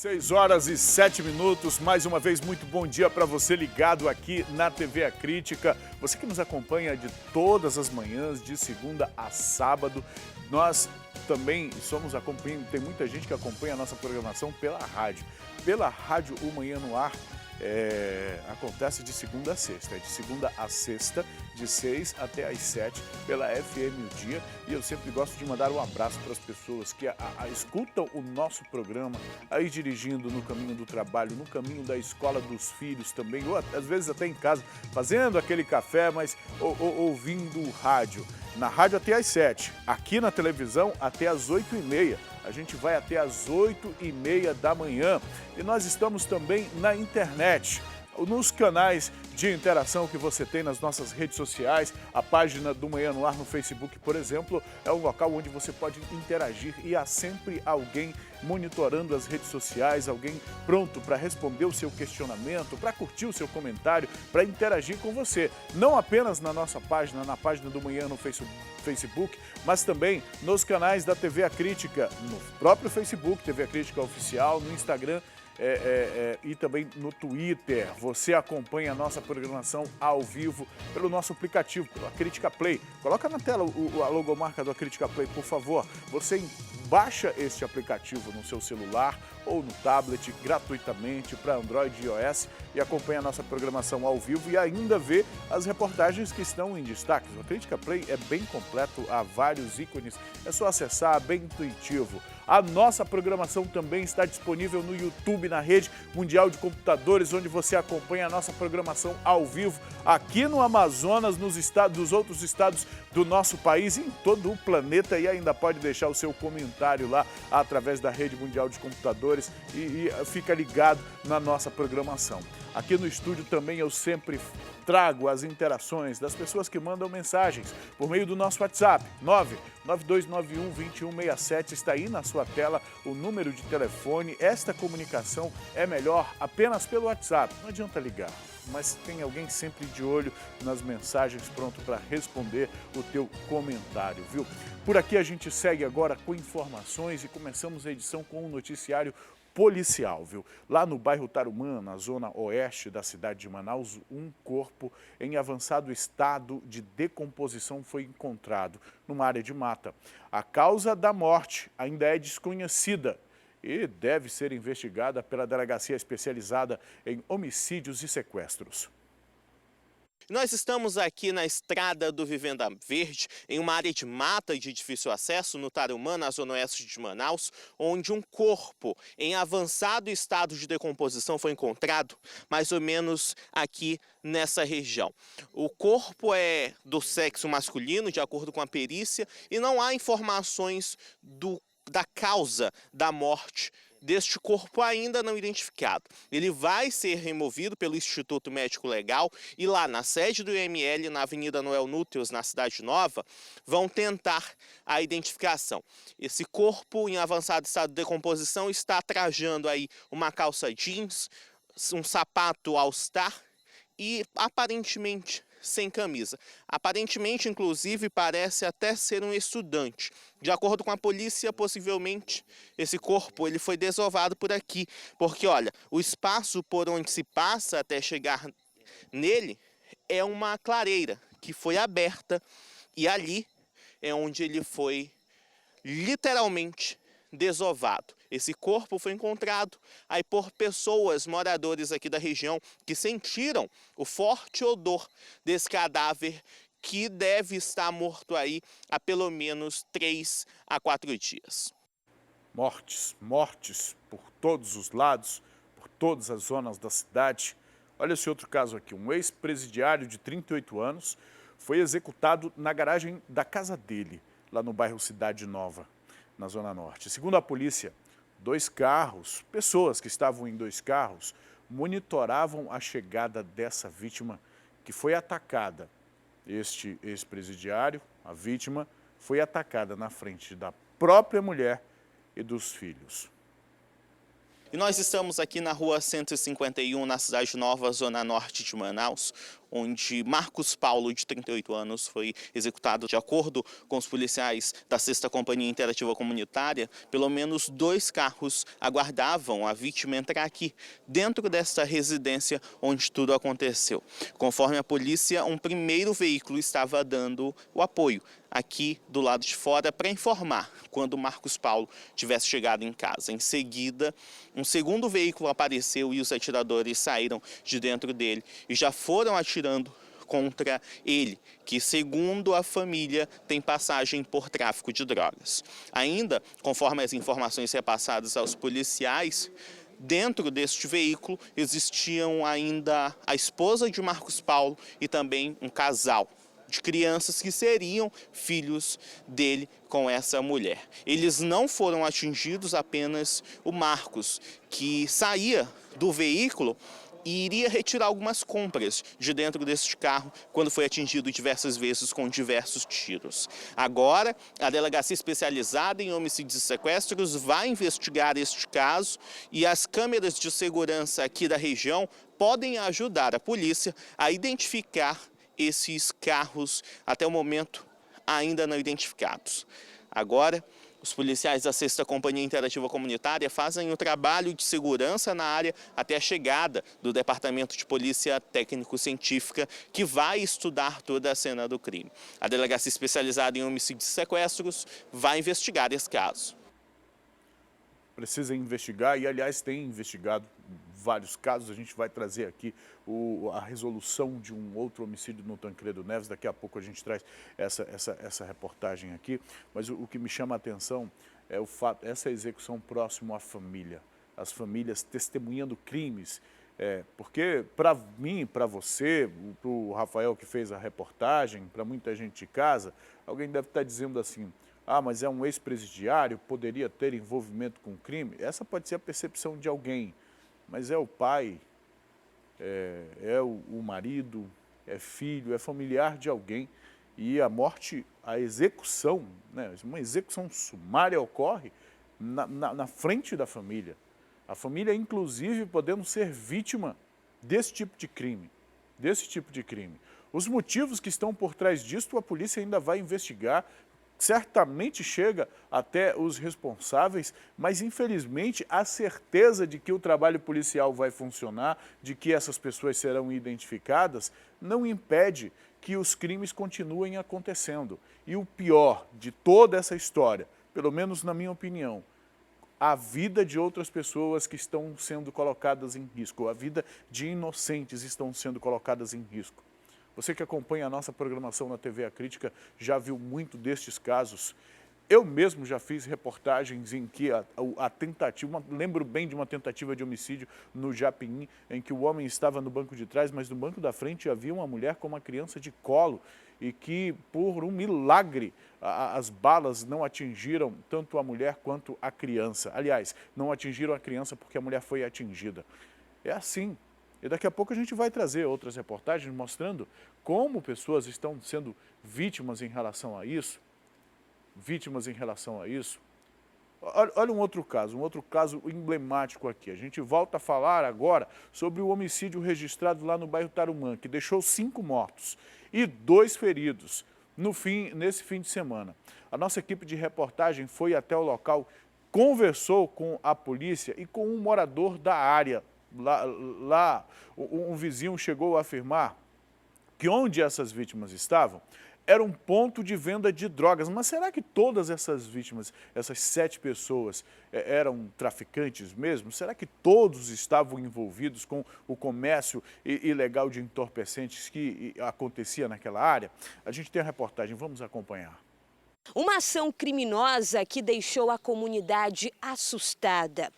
6h07, mais uma vez, muito bom dia para você ligado aqui na TV A Crítica. Você que nos acompanha de todas as manhãs, de segunda a sábado. Nós também somos acompanhados, tem muita gente que acompanha a nossa programação pela rádio. Pela rádio O Manhã no Ar, acontece de segunda a sexta. É de segunda a sexta, de 6 até às 7, pela FM O Dia. E eu sempre gosto de mandar um abraço para as pessoas que escutam o nosso programa, aí dirigindo no caminho do trabalho, no caminho da escola dos filhos também, ou às vezes até em casa, fazendo aquele café, mas ouvindo o rádio. Na rádio até às 7, aqui na televisão até às 8h30. A gente vai até às 8h30 da manhã. E nós estamos também na internet, nos canais de interação que você tem nas nossas redes sociais. A página do Manhã no Ar no Facebook, por exemplo, é um local onde você pode interagir e há sempre alguém monitorando as redes sociais, alguém pronto para responder o seu questionamento, para curtir o seu comentário, para interagir com você. Não apenas na nossa página, na página do Manhã no Facebook, mas também nos canais da TV A Crítica, no próprio Facebook, TV A Crítica Oficial, no Instagram, e também no Twitter. Você acompanha a nossa programação ao vivo pelo nosso aplicativo, pela Crítica Play. Coloca na tela a logomarca da Crítica Play, por favor. Você baixa este aplicativo no seu celular ou no tablet gratuitamente para Android e iOS e acompanha a nossa programação ao vivo e ainda vê as reportagens que estão em destaque. A Crítica Play é bem completo, há vários ícones, é só acessar, bem intuitivo. A nossa programação também está disponível no YouTube, na Rede Mundial de Computadores, onde você acompanha a nossa programação ao vivo aqui no Amazonas, nos outros estados do nosso país e em todo o planeta, e ainda pode deixar o seu comentário lá através da Rede Mundial de Computadores e fica ligado na nossa programação. Aqui no estúdio também eu sempre trago as interações das pessoas que mandam mensagens por meio do nosso WhatsApp, 992912167, está aí na sua tela o número de telefone. Esta comunicação é melhor apenas pelo WhatsApp, não adianta ligar, mas tem alguém sempre de olho nas mensagens, pronto para responder o teu comentário, viu? Por aqui a gente segue agora com informações e começamos a edição com um noticiário policial, viu? Lá no bairro Tarumã, na zona oeste da cidade de Manaus, um corpo em avançado estado de decomposição foi encontrado numa área de mata. A causa da morte ainda é desconhecida e deve ser investigada pela Delegacia Especializada em Homicídios e Sequestros. Nós estamos aqui na estrada do Vivenda Verde, em uma área de mata de difícil acesso, no Tarumã, na zona oeste de Manaus, onde um corpo em avançado estado de decomposição foi encontrado, mais ou menos aqui nessa região. O corpo é do sexo masculino, de acordo com a perícia, e não há informações da causa da morte deste corpo ainda não identificado. Ele vai ser removido pelo Instituto Médico Legal e lá na sede do IML, na Avenida Noel Núteos, na Cidade Nova, vão tentar a identificação. Esse corpo em avançado estado de decomposição está trajando aí uma calça jeans, um sapato All-Star e aparentemente sem camisa. Aparentemente, inclusive, parece até ser um estudante. De acordo com a polícia, possivelmente, esse corpo ele foi desovado por aqui. Porque, olha, o espaço por onde se passa até chegar nele é uma clareira que foi aberta e ali é onde ele foi literalmente desovado. Esse corpo foi encontrado aí por pessoas, moradores aqui da região, que sentiram o forte odor desse cadáver que deve estar morto aí há pelo menos 3 a 4 dias. Mortes por todos os lados, por todas as zonas da cidade. Olha esse outro caso aqui, um ex-presidiário de 38 anos foi executado na garagem da casa dele, lá no bairro Cidade Nova, na Zona Norte. Segundo a polícia, pessoas que estavam em 2 carros, monitoravam a chegada dessa vítima que foi atacada. Este ex-presidiário, a vítima, foi atacada na frente da própria mulher e dos filhos. E nós estamos aqui na rua 151, na Cidade Nova, Zona Norte de Manaus, onde Marcos Paulo, de 38 anos, foi executado. De acordo com os policiais da 6ª Companhia Interativa Comunitária, pelo menos 2 carros aguardavam a vítima entrar aqui, dentro desta residência onde tudo aconteceu. Conforme a polícia, um primeiro veículo estava dando o apoio aqui do lado de fora para informar quando Marcos Paulo tivesse chegado em casa. Em seguida, um segundo veículo apareceu e os atiradores saíram de dentro dele e já foram atirando contra ele, que, segundo a família, tem passagem por tráfico de drogas. Ainda, conforme as informações repassadas aos policiais, dentro deste veículo existiam ainda a esposa de Marcos Paulo e também um casal de crianças que seriam filhos dele com essa mulher. Eles não foram atingidos, apenas o Marcos, que saía do veículo e iria retirar algumas compras de dentro deste carro quando foi atingido diversas vezes com diversos tiros. Agora, a Delegacia Especializada em Homicídios e Sequestros vai investigar este caso e as câmeras de segurança aqui da região podem ajudar a polícia a identificar esses carros, até o momento ainda não identificados. Agora, os policiais da 6ª Companhia Interativa Comunitária fazem o trabalho de segurança na área até a chegada do Departamento de Polícia Técnico-Científica, que vai estudar toda a cena do crime. A Delegacia Especializada em Homicídios e Sequestros vai investigar esse caso. Precisa investigar e, aliás, tem investigado vários casos. A gente vai trazer aqui a resolução de um outro homicídio no Tancredo Neves. Daqui a pouco a gente traz essa reportagem aqui. Mas o que me chama a atenção é o fato, essa execução próximo à família. As famílias testemunhando crimes. Porque para mim, para você, para o Rafael que fez a reportagem, para muita gente de casa, alguém deve estar dizendo assim: ah, mas é um ex-presidiário, poderia ter envolvimento com crime. Essa pode ser a percepção de alguém, mas é o pai, é o marido, é filho, é familiar de alguém. E a morte, a execução, né, uma execução sumária ocorre na frente da família. A família, inclusive, podendo ser vítima desse tipo de crime. Os motivos que estão por trás disso, a polícia ainda vai investigar. Certamente chega até os responsáveis, mas infelizmente a certeza de que o trabalho policial vai funcionar, de que essas pessoas serão identificadas, não impede que os crimes continuem acontecendo. E o pior de toda essa história, pelo menos na minha opinião, a vida de outras pessoas que estão sendo colocadas em risco, a vida de inocentes estão sendo colocadas em risco. Você que acompanha a nossa programação na TV A Crítica já viu muito destes casos. Eu mesmo já fiz reportagens em que a tentativa, lembro bem de uma tentativa de homicídio no Japim, em que o homem estava no banco de trás, mas no banco da frente havia uma mulher com uma criança de colo e que, por um milagre, as balas não atingiram tanto a mulher quanto a criança. Aliás, não atingiram a criança porque a mulher foi atingida. É assim. E daqui a pouco a gente vai trazer outras reportagens mostrando como pessoas estão sendo vítimas em relação a isso. Olha um outro caso emblemático aqui. A gente volta a falar agora sobre o homicídio registrado lá no bairro Tarumã, que deixou 5 mortos e 2 feridos nesse fim de semana. A nossa equipe de reportagem foi até o local, conversou com a polícia e com um morador da área. Lá, um vizinho chegou a afirmar que onde essas vítimas estavam era um ponto de venda de drogas. Mas será que todas essas vítimas, essas 7 pessoas, eram traficantes mesmo? Será que todos estavam envolvidos com o comércio ilegal de entorpecentes que acontecia naquela área? A gente tem a reportagem, vamos acompanhar. Uma ação criminosa que deixou a comunidade assustada.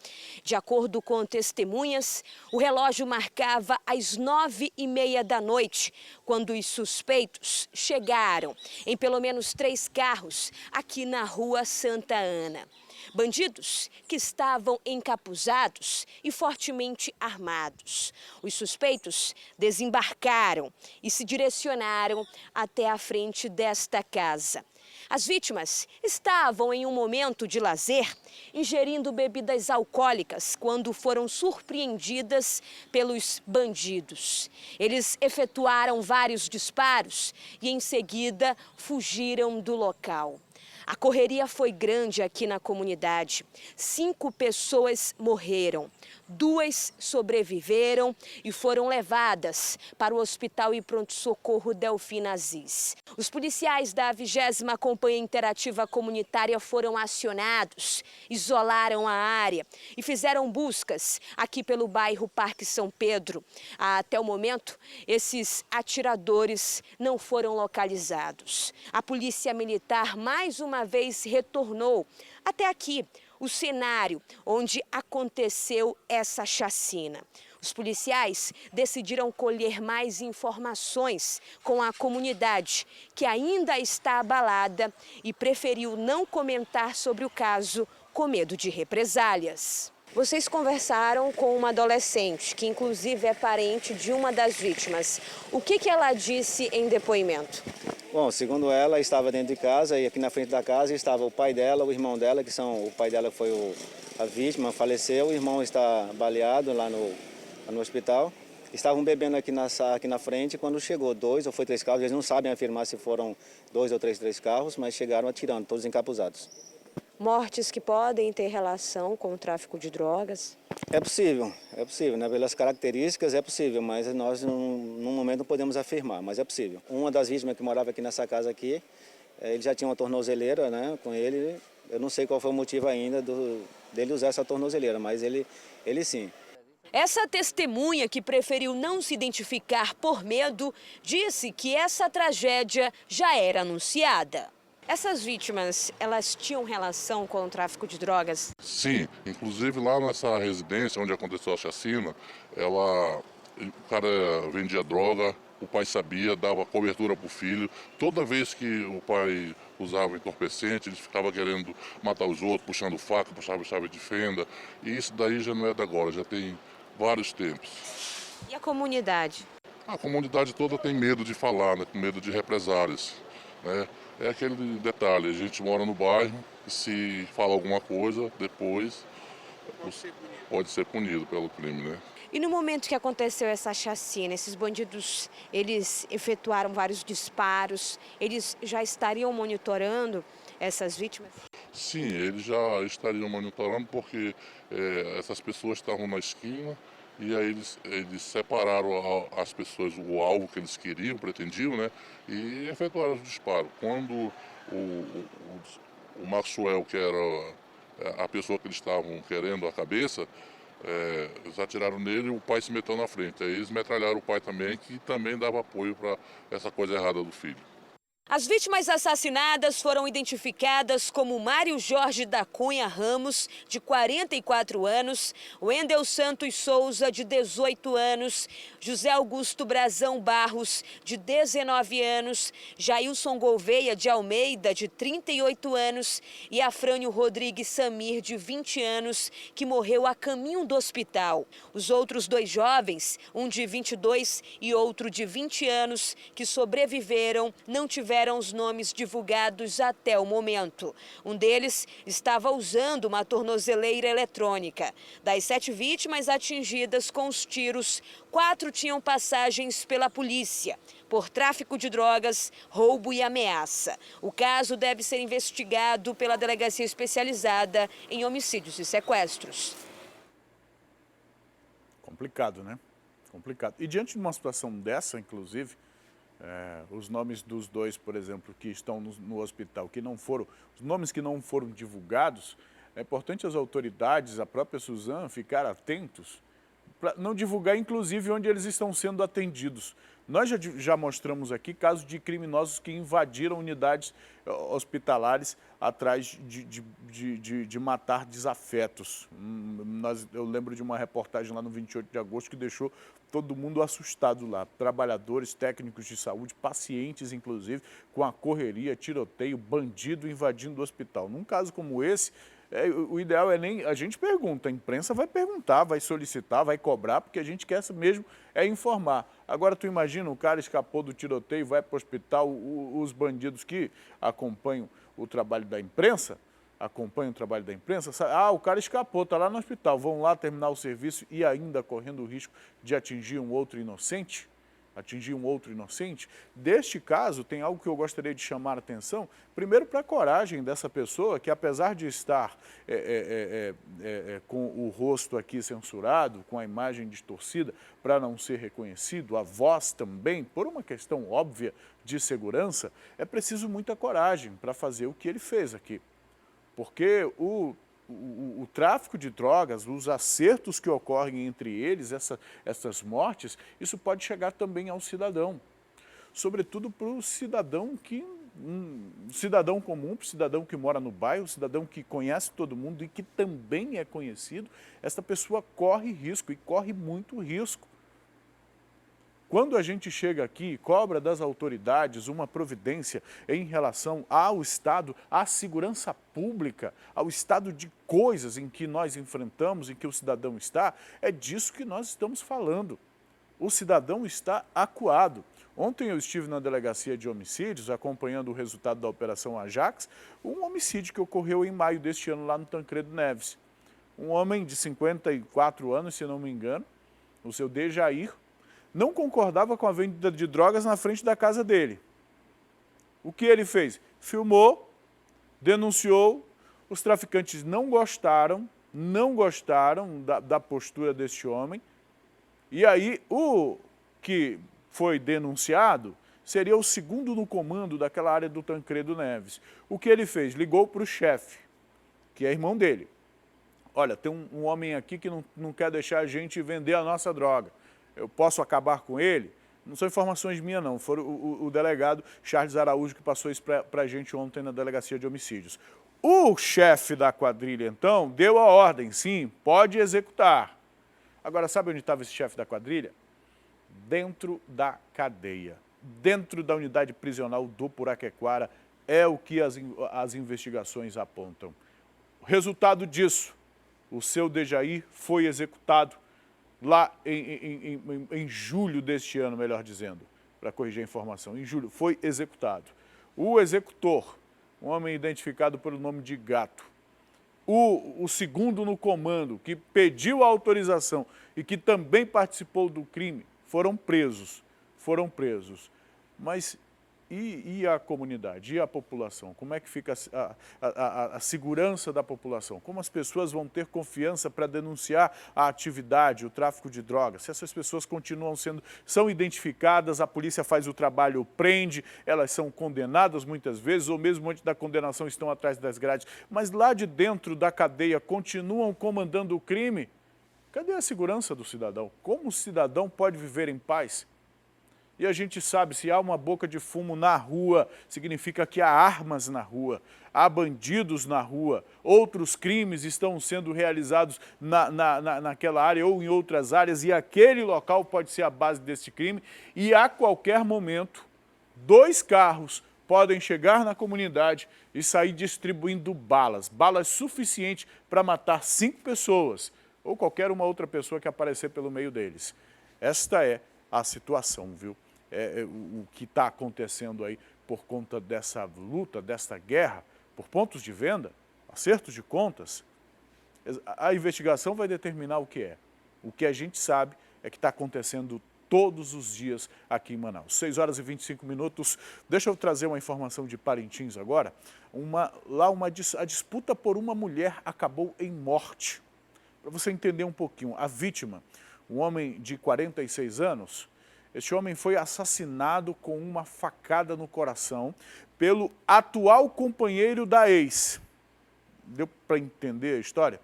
De acordo com testemunhas, o relógio marcava as 9h30 da noite, quando os suspeitos chegaram em pelo menos 3 carros aqui na rua Santa Ana. Bandidos que estavam encapuzados e fortemente armados. Os suspeitos desembarcaram e se direcionaram até a frente desta casa. As vítimas estavam em um momento de lazer, ingerindo bebidas alcoólicas, quando foram surpreendidas pelos bandidos. Eles efetuaram vários disparos e, em seguida, fugiram do local. A correria foi grande aqui na comunidade. 5 pessoas morreram, 2 sobreviveram e foram levadas para o Hospital e Pronto-Socorro Delfim Aziz. Os policiais da 20ª Companhia Interativa Comunitária foram acionados, isolaram a área e fizeram buscas aqui pelo bairro Parque São Pedro. Até o momento, esses atiradores não foram localizados. A Polícia Militar mais uma vez retornou até aqui, o cenário onde aconteceu essa chacina. Os policiais decidiram colher mais informações com a comunidade, que ainda está abalada, e preferiu não comentar sobre o caso com medo de represálias. Vocês conversaram com uma adolescente, que inclusive é parente de uma das vítimas. O que ela disse em depoimento? Bom, segundo ela, estava dentro de casa e aqui na frente da casa estava o pai dela, o irmão dela, o pai dela foi a vítima, faleceu, o irmão está baleado lá no hospital. Estavam bebendo aqui na frente quando chegou 2 ou 3 carros, eles não sabem afirmar se foram 2 ou 3 carros, mas chegaram atirando, todos encapuzados. Mortes que podem ter relação com o tráfico de drogas? É possível, né? Pelas características é possível, mas nós no momento não podemos afirmar, mas é possível. Uma das vítimas que morava aqui nessa casa aqui, ele já tinha uma tornozeleira, né, com ele. Eu não sei qual foi o motivo ainda dele usar essa tornozeleira, mas ele sim. Essa testemunha, que preferiu não se identificar por medo, disse que essa tragédia já era anunciada. Essas vítimas, elas tinham relação com o tráfico de drogas? Sim, inclusive lá nessa residência onde aconteceu a chacina, o cara vendia droga, o pai sabia, dava cobertura para o filho. Toda vez que o pai usava entorpecente, ele ficava querendo matar os outros, puxando faca, puxava chave de fenda. E isso daí já não é de agora, já tem vários tempos. E a comunidade? A comunidade toda tem medo de falar, né, com medo de represálias, né? É aquele detalhe, a gente mora no bairro e se fala alguma coisa, depois pode ser punido pelo crime, né? E no momento que aconteceu essa chacina, esses bandidos, eles efetuaram vários disparos, eles já estariam monitorando essas vítimas? Sim, eles já estariam monitorando porque essas pessoas estavam na esquina e aí eles separaram as pessoas, o alvo que eles queriam, pretendiam, né? E efetuaram o disparo. Quando o Maxwell, que era a pessoa que eles estavam querendo a cabeça, eles atiraram nele e o pai se meteu na frente. Aí eles metralharam o pai também, que também dava apoio para essa coisa errada do filho. As vítimas assassinadas foram identificadas como Mário Jorge da Cunha Ramos, de 44 anos, Wendel Santos Souza, de 18 anos, José Augusto Brazão Barros, de 19 anos, Jailson Gouveia de Almeida, de 38 anos, e Afrânio Rodrigues Samir, de 20 anos, que morreu a caminho do hospital. Os outros 2 jovens, um de 22 e outro de 20 anos, que sobreviveram, não tiveram os nomes divulgados até o momento. Um deles estava usando uma tornozeleira eletrônica. Das 7 vítimas atingidas com os tiros, 4 tinham passagens pela polícia por tráfico de drogas, roubo e ameaça. O caso deve ser investigado pela Delegacia Especializada em Homicídios e Sequestros. Complicado, né? Complicado. E diante de uma situação dessa, inclusive, os nomes dos 2, por exemplo, que estão no hospital, os nomes que não foram divulgados, é importante as autoridades, a própria Suzana, ficar atentos para não divulgar, inclusive, onde eles estão sendo atendidos. Nós já mostramos aqui casos de criminosos que invadiram unidades hospitalares atrás de matar desafetos. Eu lembro de uma reportagem lá no 28 de agosto que deixou todo mundo assustado lá. Trabalhadores, técnicos de saúde, pacientes, inclusive, com a correria, tiroteio, bandido invadindo o hospital. Num caso como esse, O ideal é nem... A gente pergunta, a imprensa vai perguntar, vai solicitar, vai cobrar, porque a gente quer mesmo informar. Agora, tu imagina, o cara escapou do tiroteio, vai para o hospital, os bandidos que acompanham o trabalho da imprensa, o cara escapou, está lá no hospital, vão lá terminar o serviço e ainda correndo o risco de atingir um outro inocente? Deste caso, tem algo que eu gostaria de chamar a atenção, primeiro para a coragem dessa pessoa, que apesar de estar com o rosto aqui censurado, com a imagem distorcida, para não ser reconhecido, a voz também, por uma questão óbvia de segurança, é preciso muita coragem para fazer o que ele fez aqui. Porque o tráfico de drogas, os acertos que ocorrem entre eles, essas mortes, isso pode chegar também ao cidadão. Sobretudo para o cidadão cidadão comum, para o cidadão que mora no bairro, o cidadão que conhece todo mundo e que também é conhecido, essa pessoa corre risco e corre muito risco. Quando a gente chega aqui e cobra das autoridades uma providência em relação ao estado, à segurança pública, ao estado de coisas em que nós enfrentamos, em que o cidadão está, é disso que nós estamos falando. O cidadão está acuado. Ontem eu estive na delegacia de homicídios, acompanhando o resultado da Operação Ajax, um homicídio que ocorreu em maio deste ano lá no Tancredo Neves. Um homem de 54 anos, se não me engano, o seu Dejair, não concordava com a venda de drogas na frente da casa dele. O que ele fez? Filmou, denunciou, os traficantes não gostaram da postura deste homem, e aí o que foi denunciado seria o segundo no comando daquela área do Tancredo Neves. O que ele fez? Ligou para o chefe, que é irmão dele. Olha, tem um homem aqui que não quer deixar a gente vender a nossa droga. Eu posso acabar com ele? Não são informações minhas, não. Foi o delegado Charles Araújo que passou isso para a gente ontem na delegacia de homicídios. O chefe da quadrilha, então, deu a ordem, sim, pode executar. Agora, sabe onde estava esse chefe da quadrilha? Dentro da cadeia, dentro da unidade prisional do Puraquequara, é o que as investigações apontam. O resultado disso, o seu Dejair foi executado lá em julho deste ano, melhor dizendo, para corrigir a informação, em julho, foi executado. O executor, um homem identificado pelo nome de Gato, o segundo no comando, que pediu a autorização e que também participou do crime, foram presos. Mas e a comunidade, e a população? Como é que fica a segurança da população? Como as pessoas vão ter confiança para denunciar a atividade, o tráfico de drogas? Se essas pessoas são identificadas, a polícia faz o trabalho, prende, elas são condenadas muitas vezes, ou mesmo antes da condenação estão atrás das grades, mas lá de dentro da cadeia continuam comandando o crime, cadê a segurança do cidadão? Como o cidadão pode viver em paz? E a gente sabe, se há uma boca de fumo na rua, significa que há armas na rua, há bandidos na rua, outros crimes estão sendo realizados naquela área ou em outras áreas, e aquele local pode ser a base desse crime, e a qualquer momento, 2 carros podem chegar na comunidade e sair distribuindo balas suficientes para matar 5 pessoas, ou qualquer uma outra pessoa que aparecer pelo meio deles. Esta é a situação, viu? O que está acontecendo aí por conta dessa luta, dessa guerra, por pontos de venda, acertos de contas. A investigação vai determinar o que é. O que a gente sabe é que está acontecendo todos os dias aqui em Manaus. 6h25. Deixa eu trazer uma informação de Parintins agora. A disputa por uma mulher acabou em morte. Para você entender um pouquinho, a vítima, um homem de 46 anos, este homem foi assassinado com uma facada no coração pelo atual companheiro da ex. Deu para entender a história?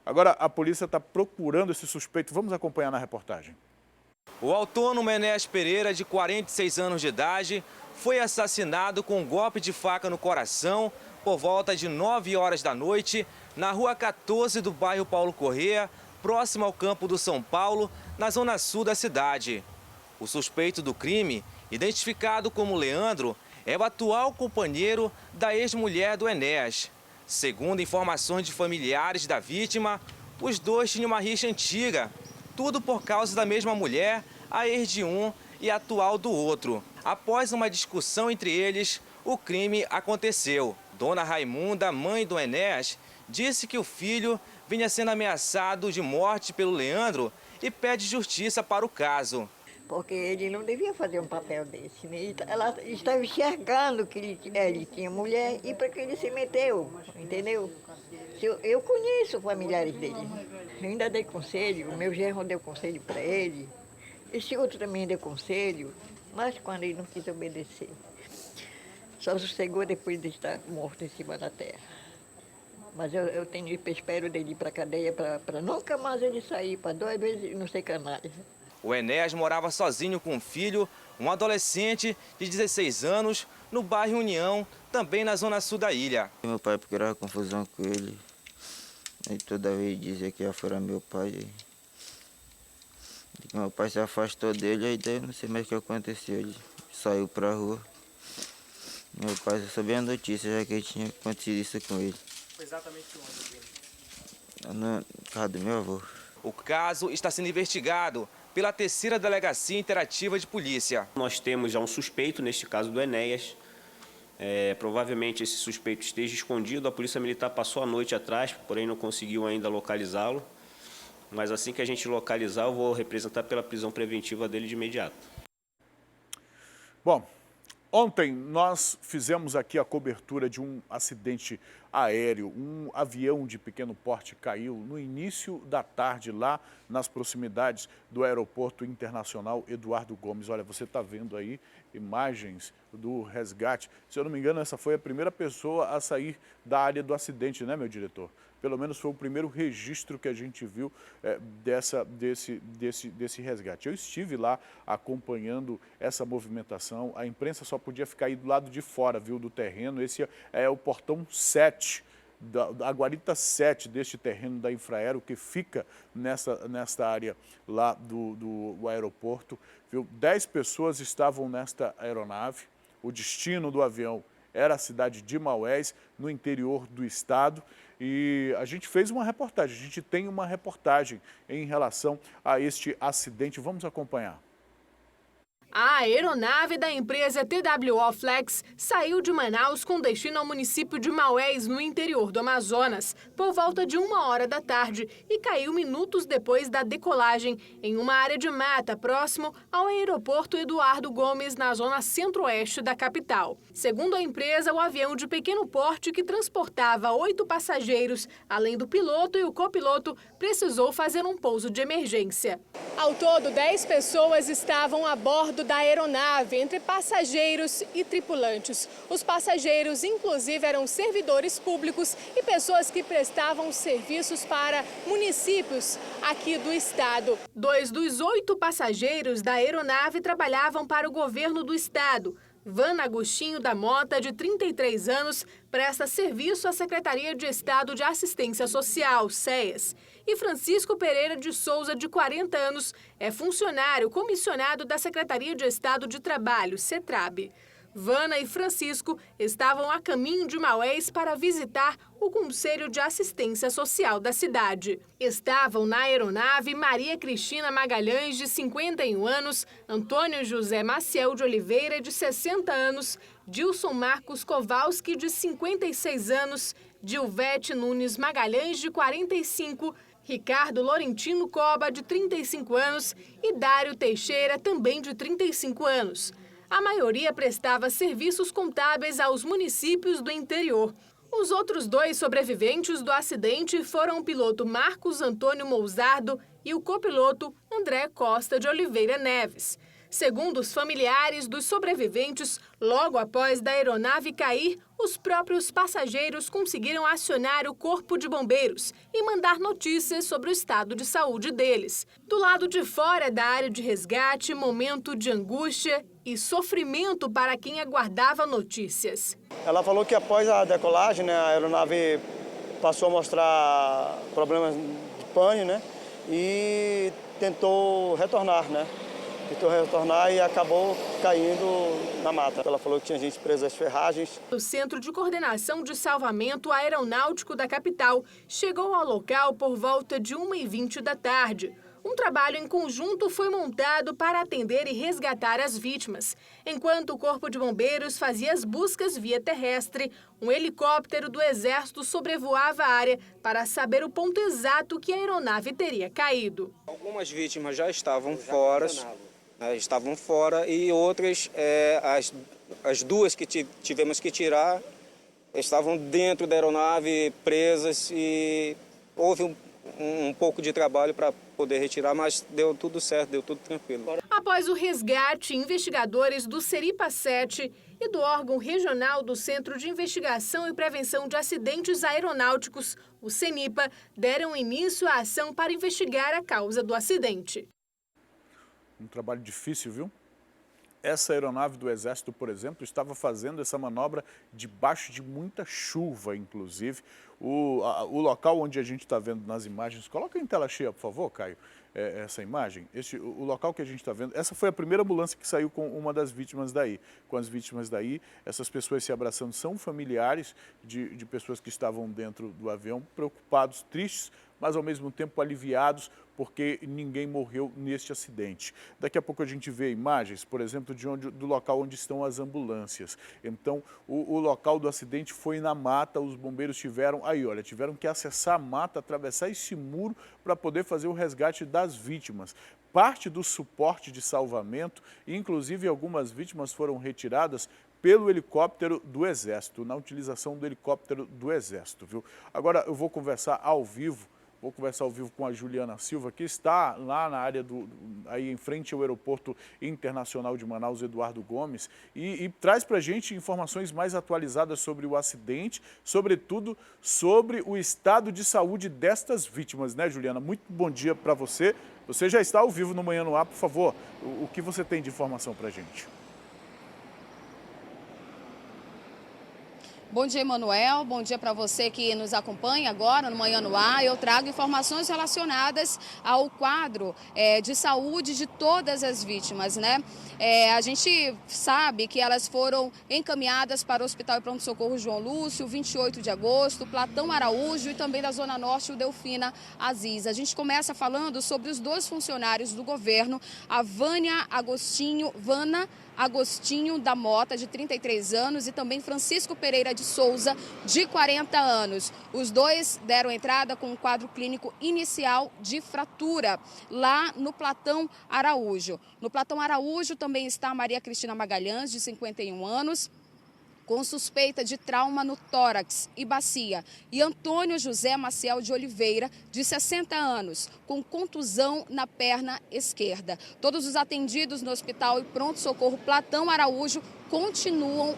Agora a polícia está procurando esse suspeito. Vamos acompanhar na reportagem. O autônomo Enéas Pereira, de 46 anos de idade, foi assassinado com um golpe de faca no coração por volta de 9 horas da noite, na rua 14 do bairro Paulo Corrêa, próximo ao campo do São Paulo, na zona sul da cidade. O suspeito do crime, identificado como Leandro, é o atual companheiro da ex-mulher do Enéas. Segundo informações de familiares da vítima, os dois tinham uma rixa antiga, tudo por causa da mesma mulher, a ex de um e a atual do outro. Após uma discussão entre eles, o crime aconteceu. Dona Raimunda, mãe do Enéas, disse que o filho vinha sendo ameaçado de morte pelo Leandro e pede justiça para o caso. Porque ele não devia fazer um papel desse, né? Ela estava enxergando que ele tinha mulher e para que ele se meteu, entendeu? Eu conheço familiares dele, eu ainda dei conselho, o meu genro deu conselho para ele, esse outro também deu conselho, mas quando ele não quis obedecer, só sossegou depois de estar morto em cima da terra. Mas eu espero dele ir para a cadeia para nunca mais ele sair, para 2 vezes não ser canalha. O Enéas morava sozinho com um filho, um adolescente de 16 anos, no bairro União, também na zona sul da ilha. Meu pai criava confusão com ele, e toda vez dizia que era meu pai. E meu pai se afastou dele, aí daí não sei mais o que aconteceu, ele saiu pra rua. Meu pai só sabia a notícia, já que tinha acontecido isso com ele. Foi exatamente onde? Na casa do meu avô. O caso está sendo investigado pela 3ª Delegacia Interativa de Polícia. Nós temos já um suspeito, neste caso do Enéas. Provavelmente esse suspeito esteja escondido. A Polícia Militar passou a noite atrás, porém não conseguiu ainda localizá-lo. Mas assim que a gente localizar, eu vou representar pela prisão preventiva dele de imediato. Bom, ontem nós fizemos aqui a cobertura de um acidente aéreo. Um avião de pequeno porte caiu no início da tarde lá nas proximidades do Aeroporto Internacional Eduardo Gomes. Olha, você está vendo aí imagens do resgate. Se eu não me engano, essa foi a primeira pessoa a sair da área do acidente, né, meu diretor? Pelo menos foi o primeiro registro que a gente viu desse resgate. Eu estive lá acompanhando essa movimentação. A imprensa só podia ficar aí do lado de fora, viu, do terreno. Esse é o portão 7, a guarita 7 deste terreno da Infraero, que fica nesta área lá do aeroporto. Viu? 10 pessoas estavam nesta aeronave. O destino do avião era a cidade de Maués, no interior do estado. E a gente fez uma reportagem, a gente tem uma reportagem em relação a este acidente. Vamos acompanhar. A aeronave da empresa TWO Flex saiu de Manaus com destino ao município de Maués, no interior do Amazonas, por volta de 1h da tarde e caiu minutos depois da decolagem em uma área de mata próximo ao aeroporto Eduardo Gomes, na zona centro-oeste da capital. Segundo a empresa, o avião de pequeno porte que transportava 8 passageiros, além do piloto e o copiloto, precisou fazer um pouso de emergência. Ao todo, 10 pessoas estavam a bordo da aeronave, entre passageiros e tripulantes. Os passageiros, inclusive, eram servidores públicos e pessoas que prestavam serviços para municípios aqui do estado. 2 dos 8 passageiros da aeronave trabalhavam para o governo do estado. Vana Agostinho da Mota, de 33 anos, presta serviço à Secretaria de Estado de Assistência Social, SEAS. E Francisco Pereira de Souza, de 40 anos, é funcionário comissionado da Secretaria de Estado de Trabalho, CETRAB. Vana e Francisco estavam a caminho de Maués para visitar o Conselho de Assistência Social da cidade. Estavam na aeronave Maria Cristina Magalhães, de 51 anos, Antônio José Maciel de Oliveira, de 60 anos, Dilson Marcos Kowalski, de 56 anos, Dilvete Nunes Magalhães, de 45, Ricardo Lorentino Coba, de 35 anos, e Dário Teixeira, também de 35 anos. A maioria prestava serviços contábeis aos municípios do interior. Os outros 2 sobreviventes do acidente foram o piloto Marcos Antônio Mousardo e o copiloto André Costa de Oliveira Neves. Segundo os familiares dos sobreviventes, logo após da aeronave cair, os próprios passageiros conseguiram acionar o Corpo de Bombeiros e mandar notícias sobre o estado de saúde deles. Do lado de fora da área de resgate, momento de angústia e sofrimento para quem aguardava notícias. Ela falou que após a decolagem, né, a aeronave passou a mostrar problemas de pane, né, e tentou retornar, né. tentou retornar e acabou caindo na mata. Ela falou que tinha gente presa às ferragens. O Centro de Coordenação de Salvamento Aeronáutico da capital chegou ao local por volta de 1h20 da tarde. Um trabalho em conjunto foi montado para atender e resgatar as vítimas. Enquanto o Corpo de Bombeiros fazia as buscas via terrestre, um helicóptero do Exército sobrevoava a área para saber o ponto exato que a aeronave teria caído. Algumas vítimas já estavam fora, e outras, as duas que tivemos que tirar, estavam dentro da aeronave, presas, e houve um pouco de trabalho para poder retirar, mas deu tudo certo, deu tudo tranquilo. Após o resgate, investigadores do Seripa 7 e do órgão regional do Centro de Investigação e Prevenção de Acidentes Aeronáuticos, o CENIPA, deram início à ação para investigar a causa do acidente. Um trabalho difícil, viu? Essa aeronave do Exército, por exemplo, estava fazendo essa manobra debaixo de muita chuva, inclusive. O local onde a gente está vendo nas imagens, coloca em tela cheia, por favor, Caio, essa imagem. O local que a gente está vendo, essa foi a primeira ambulância que saiu com uma das vítimas daí. Com as vítimas daí, essas pessoas se abraçando são familiares de pessoas que estavam dentro do avião, preocupados, tristes, mas ao mesmo tempo aliviados, porque ninguém morreu neste acidente. Daqui a pouco a gente vê imagens, por exemplo, do local onde estão as ambulâncias. Então, o local do acidente foi na mata, os bombeiros tiveram que acessar a mata, atravessar esse muro para poder fazer o resgate das vítimas. Parte do suporte de salvamento, inclusive algumas vítimas foram retiradas pelo helicóptero do Exército, na utilização do helicóptero do Exército, viu? Agora eu vou conversar ao vivo com a Juliana Silva, que está lá na área aí em frente ao Aeroporto Internacional de Manaus, Eduardo Gomes, e traz para a gente informações mais atualizadas sobre o acidente, sobretudo sobre o estado de saúde destas vítimas, né, Juliana? Muito bom dia para você. Você já está ao vivo no Manhã no Ar, por favor. O que você tem de informação para a gente? Bom dia, Emanuel. Bom dia para você que nos acompanha agora no Manhã no Ar. Eu trago informações relacionadas ao quadro de saúde de todas as vítimas, né? A gente sabe que elas foram encaminhadas para o Hospital e Pronto-Socorro João Lúcio, 28 de agosto, Platão Araújo e também da Zona Norte, o Delfina Aziz. A gente começa falando sobre os dois funcionários do governo, a Vana Agostinho da Mota, de 33 anos, e também Francisco Pereira de Souza, de 40 anos. Os dois deram entrada com um quadro clínico inicial de fratura, lá no Platão Araújo. No Platão Araújo também está Maria Cristina Magalhães, de 51 anos, com suspeita de trauma no tórax e bacia, e Antônio José Maciel de Oliveira, de 60 anos, com contusão na perna esquerda. Todos os atendidos no Hospital e Pronto-Socorro Platão Araújo continuam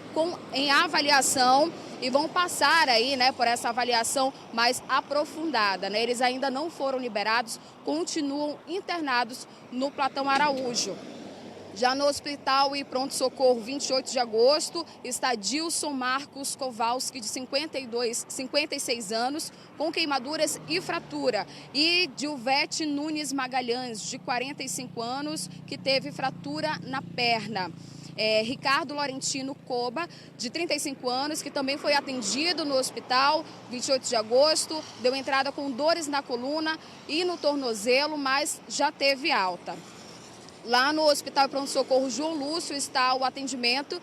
em avaliação e vão passar aí, né, por essa avaliação mais aprofundada, né? Eles ainda não foram liberados, continuam internados no Platão Araújo. Já no Hospital e Pronto-Socorro 28 de agosto, está Dilson Marcos Kowalski, de 56 anos, com queimaduras e fratura. E Dilvete Nunes Magalhães, de 45 anos, que teve fratura na perna. Ricardo Laurentino Coba, de 35 anos, que também foi atendido no hospital 28 de agosto, deu entrada com dores na coluna e no tornozelo, mas já teve alta. Lá no Hospital e Pronto-Socorro João Lúcio está o atendimento,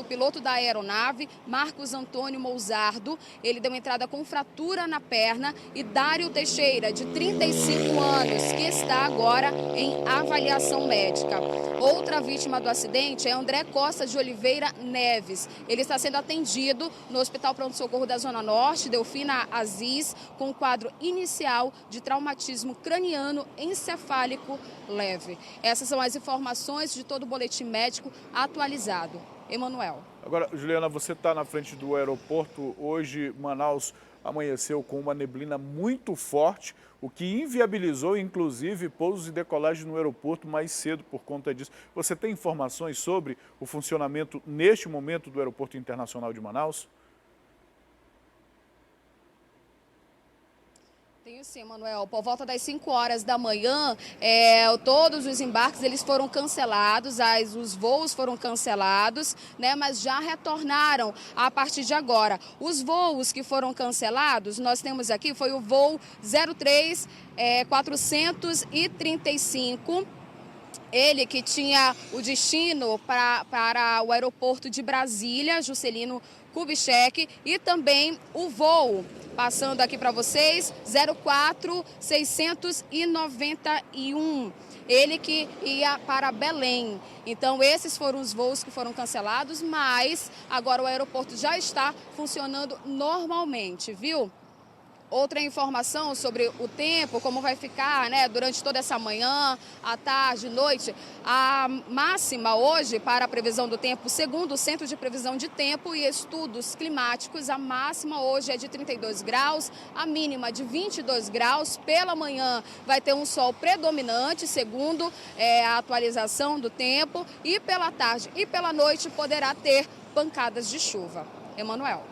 o piloto da aeronave, Marcos Antônio Mousardo. Ele deu entrada com fratura na perna, e Dário Teixeira, de 35 anos, que está agora em avaliação médica. Outra vítima do acidente é André Costa de Oliveira Neves. Ele está sendo atendido no Hospital Pronto-Socorro da Zona Norte, Delfina Aziz, com quadro inicial de traumatismo craniano encefálico leve. Essas são as informações de todo o boletim médico atualizado. Emanuel. Agora, Juliana, você está na frente do aeroporto. Hoje, Manaus amanheceu com uma neblina muito forte, o que inviabilizou, inclusive, pousos e decolagens no aeroporto mais cedo por conta disso. Você tem informações sobre o funcionamento, neste momento, do Aeroporto Internacional de Manaus? Tenho sim, Manuel. Por volta das 5 horas da manhã, todos os embarques eles foram cancelados, os voos foram cancelados, né, mas já retornaram a partir de agora. Os voos que foram cancelados, nós temos aqui, foi o voo 03435, ele que tinha o destino para o aeroporto de Brasília, Juscelino Kubitschek, e também o voo, passando aqui para vocês, 04691, ele que ia para Belém. Então, esses foram os voos que foram cancelados, mas agora o aeroporto já está funcionando normalmente, viu? Outra informação sobre o tempo, como vai ficar, né, durante toda essa manhã, à tarde, noite. A máxima hoje para a previsão do tempo, segundo o Centro de Previsão de Tempo e Estudos Climáticos, a máxima hoje é de 32 graus, a mínima de 22 graus. Pela manhã vai ter um sol predominante, segundo a atualização do tempo, e pela tarde e pela noite poderá ter pancadas de chuva. Emanuel.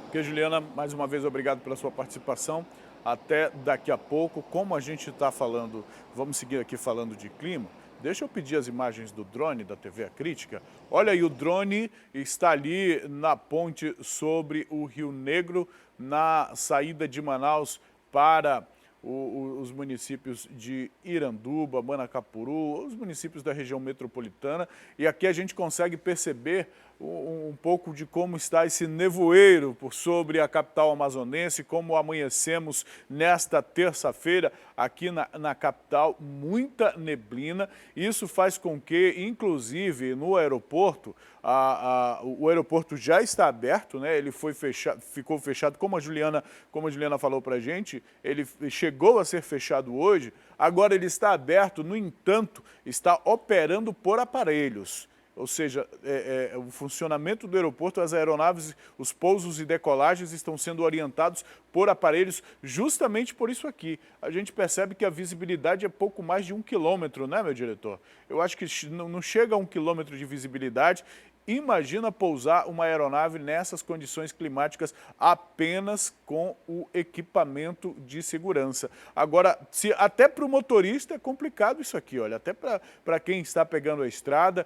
Porque, Juliana, mais uma vez, obrigado pela sua participação. Até daqui a pouco. Como a gente está falando, vamos seguir aqui falando de clima, deixa eu pedir as imagens do drone da TV A Crítica. Olha aí, o drone está ali na ponte sobre o Rio Negro, na saída de Manaus para os municípios de Iranduba, Manacapuru, os municípios da região metropolitana. E aqui a gente consegue perceber um pouco de como está esse nevoeiro por sobre a capital amazonense, como amanhecemos nesta terça-feira aqui na capital, muita neblina. Isso faz com que, inclusive, no aeroporto, o aeroporto já está aberto, né? Ele ficou fechado, como a Juliana falou para a gente, ele chegou a ser fechado hoje, agora ele está aberto, no entanto, está operando por aparelhos. Ou seja, o funcionamento do aeroporto, as aeronaves, os pousos e decolagens estão sendo orientados por aparelhos justamente por isso aqui. A gente percebe que a visibilidade é pouco mais de 1 quilômetro, né, meu diretor? Eu acho que não chega a 1 quilômetro de visibilidade. Imagina pousar uma aeronave nessas condições climáticas apenas com o equipamento de segurança. Agora, até para o motorista é complicado isso aqui, olha, até para quem está pegando a estrada,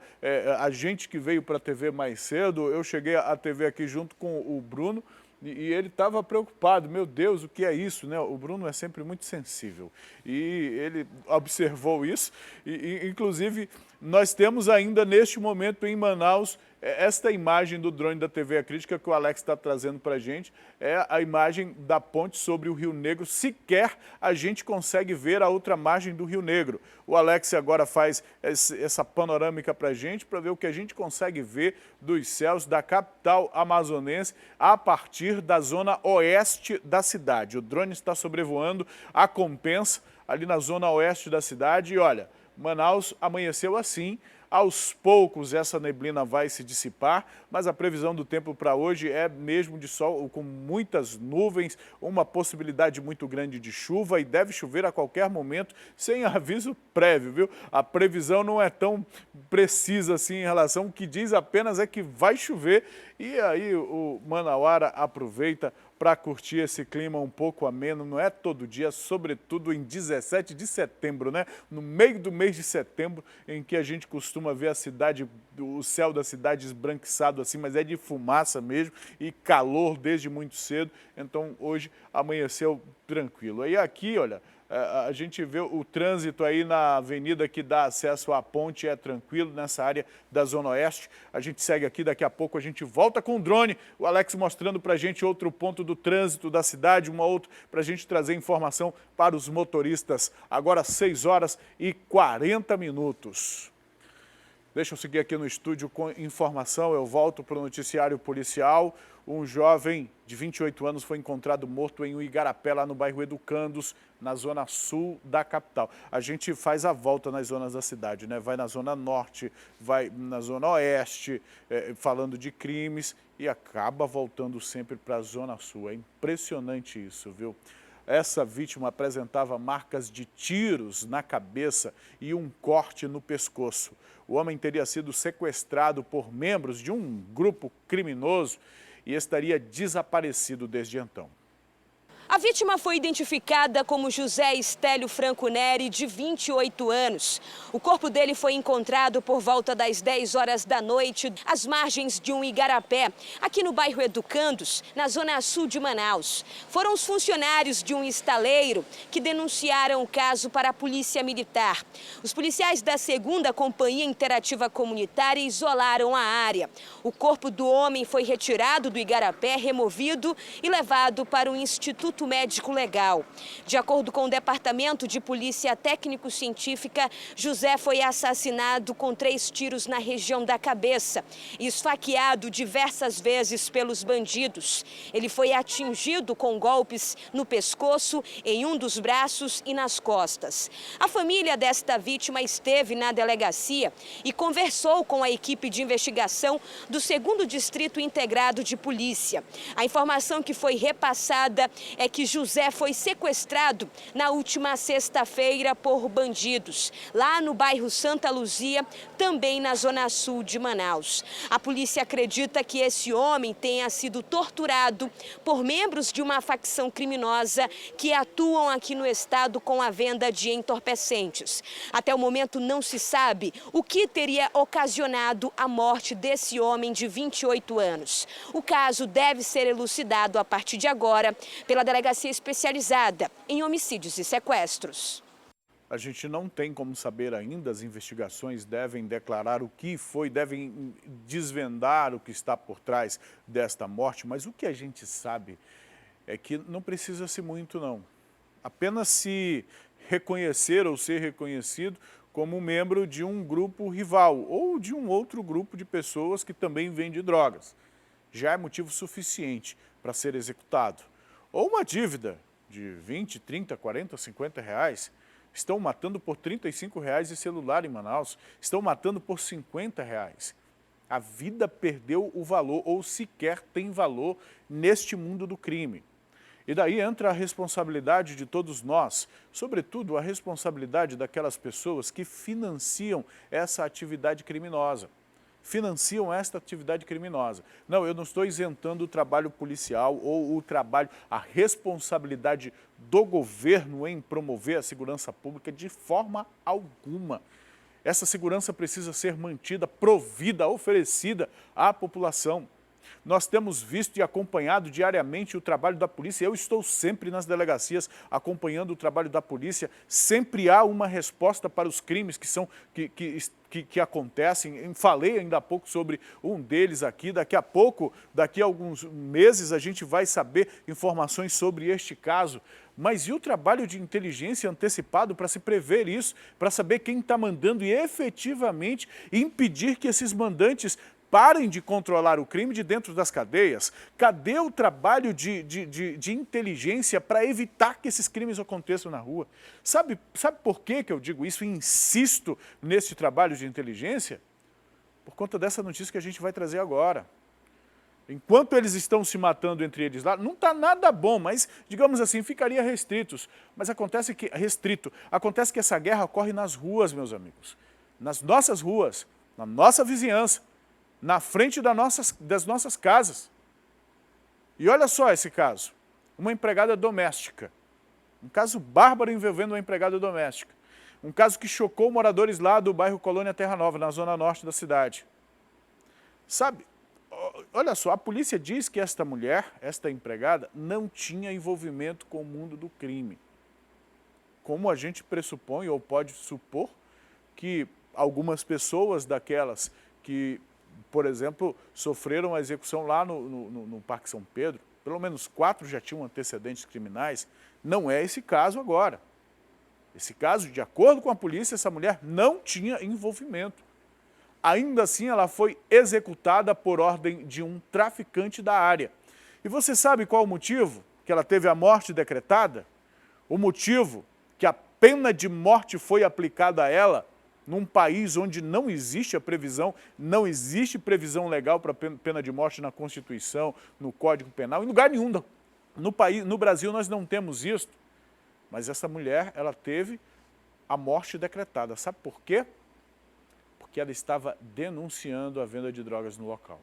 a gente que veio para a TV mais cedo, eu cheguei à TV aqui junto com o Bruno, e ele estava preocupado, meu Deus, o que é isso, né? O Bruno é sempre muito sensível e ele observou isso e inclusive, nós temos ainda neste momento em Manaus esta imagem do drone da TV A Crítica que o Alex está trazendo para a gente, é a imagem da ponte sobre o Rio Negro. Sequer a gente consegue ver a outra margem do Rio Negro. O Alex agora faz essa panorâmica para a gente, para ver o que a gente consegue ver dos céus da capital amazonense a partir da zona oeste da cidade. O drone está sobrevoando a Compensa, ali na zona oeste da cidade, e olha, Manaus amanheceu assim. Aos poucos essa neblina vai se dissipar, mas a previsão do tempo para hoje é mesmo de sol com muitas nuvens, uma possibilidade muito grande de chuva e deve chover a qualquer momento sem aviso prévio, viu? A previsão não é tão precisa assim em relação, o que diz apenas é que vai chover e aí o Manauara aproveita para curtir esse clima um pouco ameno, não é todo dia, sobretudo em 17 de setembro, né? No meio do mês de setembro, em que a gente costuma ver a cidade, o céu da cidade esbranquiçado assim, mas é de fumaça mesmo e calor desde muito cedo, então hoje amanheceu tranquilo. E aqui, olha, a gente vê o trânsito aí na avenida que dá acesso à ponte, é tranquilo nessa área da Zona Oeste. A gente segue aqui, daqui a pouco a gente volta com o drone, o Alex mostrando para a gente outro ponto do trânsito da cidade, uma outra, para a gente trazer informação para os motoristas. Agora 6 horas e 40 minutos. Deixa eu seguir aqui no estúdio com informação, eu volto para o noticiário policial. Um jovem de 28 anos foi encontrado morto em um igarapé, lá no bairro Educandos, na zona sul da capital. A gente faz a volta nas zonas da cidade, né? Vai na zona norte, vai na zona oeste, falando de crimes e acaba voltando sempre para a zona sul. É impressionante isso, viu? Essa vítima apresentava marcas de tiros na cabeça e um corte no pescoço. O homem teria sido sequestrado por membros de um grupo criminoso e estaria desaparecido desde então. A vítima foi identificada como José Estélio Franco Neri, de 28 anos. O corpo dele foi encontrado por volta das 10 horas da noite, às margens de um igarapé, aqui no bairro Educandos, na zona sul de Manaus. Foram os funcionários de um estaleiro que denunciaram o caso para a Polícia Militar. Os policiais da 2ª Companhia Interativa Comunitária isolaram a área. O corpo do homem foi retirado do igarapé, removido e levado para o Instituto Médico Legal. De acordo com o Departamento de Polícia Técnico-Científica, José foi assassinado com 3 tiros na região da cabeça e esfaqueado diversas vezes pelos bandidos. Ele foi atingido com golpes no pescoço, em um dos braços e nas costas. A família desta vítima esteve na delegacia e conversou com a equipe de investigação do 2º Distrito Integrado de Polícia. A informação que foi repassada é que José foi sequestrado na última sexta-feira por bandidos, lá no bairro Santa Luzia, também na zona sul de Manaus. A polícia acredita que esse homem tenha sido torturado por membros de uma facção criminosa que atuam aqui no estado com a venda de entorpecentes. Até o momento não se sabe o que teria ocasionado a morte desse homem de 28 anos. O caso deve ser elucidado a partir de agora pela Delegacia Especializada em Homicídios e Sequestros. A gente não tem como saber ainda, as investigações devem declarar o que foi, devem desvendar o que está por trás desta morte, mas o que a gente sabe é que não precisa-se muito, não. Apenas se reconhecer ou ser reconhecido como membro de um grupo rival ou de um outro grupo de pessoas que também vende drogas. Já é motivo suficiente para ser executado. Ou uma dívida de 20, 30, 40, 50 reais. Estão matando por 35 reais de celular em Manaus. Estão matando por 50 reais. A vida perdeu o valor ou sequer tem valor neste mundo do crime. E daí entra a responsabilidade de todos nós, sobretudo a responsabilidade daquelas pessoas que financiam essa atividade criminosa. Financiam esta atividade criminosa. Não, eu não estou isentando o trabalho policial ou o trabalho, a responsabilidade do governo em promover a segurança pública de forma alguma. Essa segurança precisa ser mantida, provida, oferecida à população. Nós temos visto e acompanhado diariamente o trabalho da polícia. Eu estou sempre nas delegacias acompanhando o trabalho da polícia. Sempre há uma resposta para os crimes que acontecem. Falei ainda há pouco sobre um deles aqui. Daqui a pouco, daqui a alguns meses, a gente vai saber informações sobre este caso. Mas e o trabalho de inteligência antecipado para se prever isso, para saber quem está mandando e efetivamente impedir que esses mandantes parem de controlar o crime de dentro das cadeias? Cadê o trabalho de inteligência para evitar que esses crimes aconteçam na rua? Sabe por que eu digo isso e insisto nesse trabalho de inteligência? Por conta dessa notícia que a gente vai trazer agora. Enquanto eles estão se matando entre eles lá, não está nada bom, mas, digamos assim, ficaria restritos. Mas acontece que essa guerra ocorre nas ruas, meus amigos. Nas nossas ruas, na nossa vizinhança, na frente das nossas casas. E olha só esse caso, uma empregada doméstica, um caso bárbaro envolvendo uma empregada doméstica, um caso que chocou moradores lá do bairro Colônia Terra Nova, na zona norte da cidade. Sabe, olha só, a polícia diz que esta mulher, esta empregada, não tinha envolvimento com o mundo do crime. Como a gente pressupõe ou pode supor que algumas pessoas daquelas que, por exemplo, sofreram a execução lá no Parque São Pedro, pelo menos 4 já tinham antecedentes criminais, não é esse caso agora. Esse caso, de acordo com a polícia, essa mulher não tinha envolvimento. Ainda assim, ela foi executada por ordem de um traficante da área. E você sabe qual o motivo que ela teve a morte decretada? O motivo que a pena de morte foi aplicada a ela num país onde não existe a previsão, não existe previsão legal para pena de morte na Constituição, no Código Penal, em lugar nenhum. No Brasil nós não temos isso, mas essa mulher, ela teve a morte decretada. Sabe por quê? Porque ela estava denunciando a venda de drogas no local.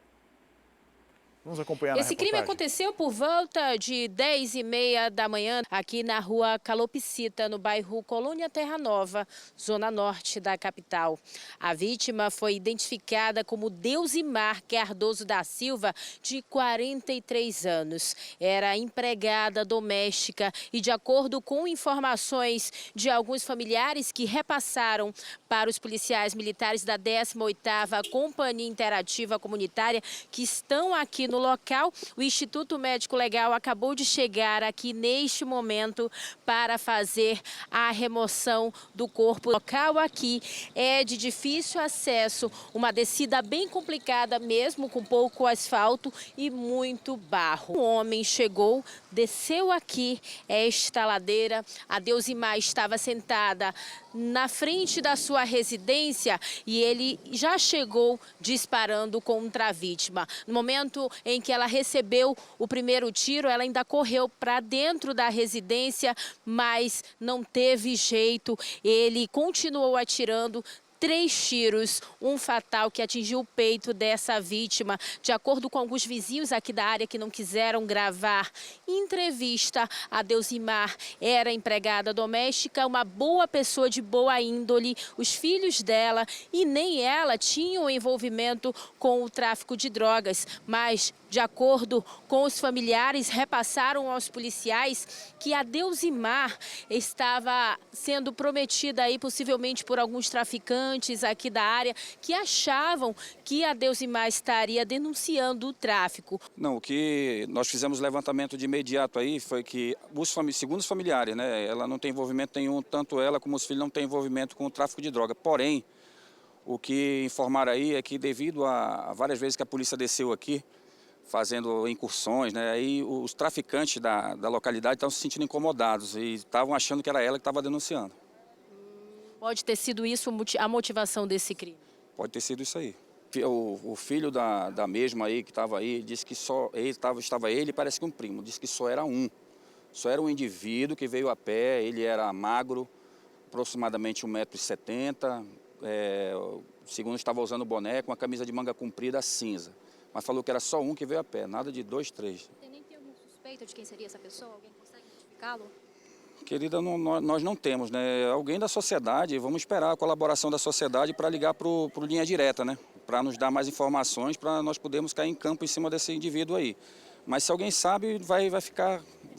Vamos acompanhar na Esse crime reportagem. aconteceu por volta de 10h30 da manhã, aqui na rua Calopsita, no bairro Colônia Terra Nova, zona norte da capital. A vítima foi identificada como Deusimar Cardoso da Silva, de 43 anos. Era empregada doméstica e, de acordo com informações de alguns familiares que repassaram para os policiais militares da 18ª Companhia Interativa Comunitária, que estão aqui no local, o Instituto Médico Legal acabou de chegar aqui neste momento para fazer a remoção do corpo. O local aqui é de difícil acesso, uma descida bem complicada mesmo, com pouco asfalto e muito barro. Um homem chegou, desceu aqui esta ladeira. A Deusimar estava sentada na frente da sua residência e ele já chegou disparando contra a vítima. No momento em que ela recebeu o primeiro tiro, ela ainda correu para dentro da residência, mas não teve jeito. Ele continuou atirando 3 tiros, um fatal que atingiu o peito dessa vítima. De acordo com alguns vizinhos aqui da área que não quiseram gravar entrevista, a Deusimar era empregada doméstica, uma boa pessoa de boa índole. Os filhos dela e nem ela tinham envolvimento com o tráfico de drogas, mas, de acordo com os familiares, repassaram aos policiais que a Deusimar estava sendo prometida aí possivelmente por alguns traficantes aqui da área que achavam que a Deusimar estaria denunciando o tráfico. Não, o que nós fizemos levantamento de imediato aí foi que, segundo os familiares, né, ela não tem envolvimento nenhum, tanto ela como os filhos não têm envolvimento com o tráfico de droga. Porém, o que informaram aí é que devido a várias vezes que a polícia desceu aqui, fazendo incursões, né, aí os traficantes da localidade estavam se sentindo incomodados e estavam achando que era ela que estava denunciando. Pode ter sido isso a motivação desse crime? Pode ter sido isso aí. O filho da mesma aí que estava aí disse que só estava ele e parece que um primo, disse que só era um indivíduo que veio a pé. Ele era magro, aproximadamente 1,70 m, segundo estava usando boné com uma camisa de manga comprida cinza, mas falou que era só um que veio a pé, nada de 2, 3. Tem nem algum suspeito de quem seria essa pessoa? Alguém consegue identificá-lo? Querida, nós não temos, né? Alguém da sociedade, vamos esperar a colaboração da sociedade para ligar para o Linha Direta, né? Para nos dar mais informações, para nós podermos cair em campo em cima desse indivíduo aí. Mas se alguém sabe, vai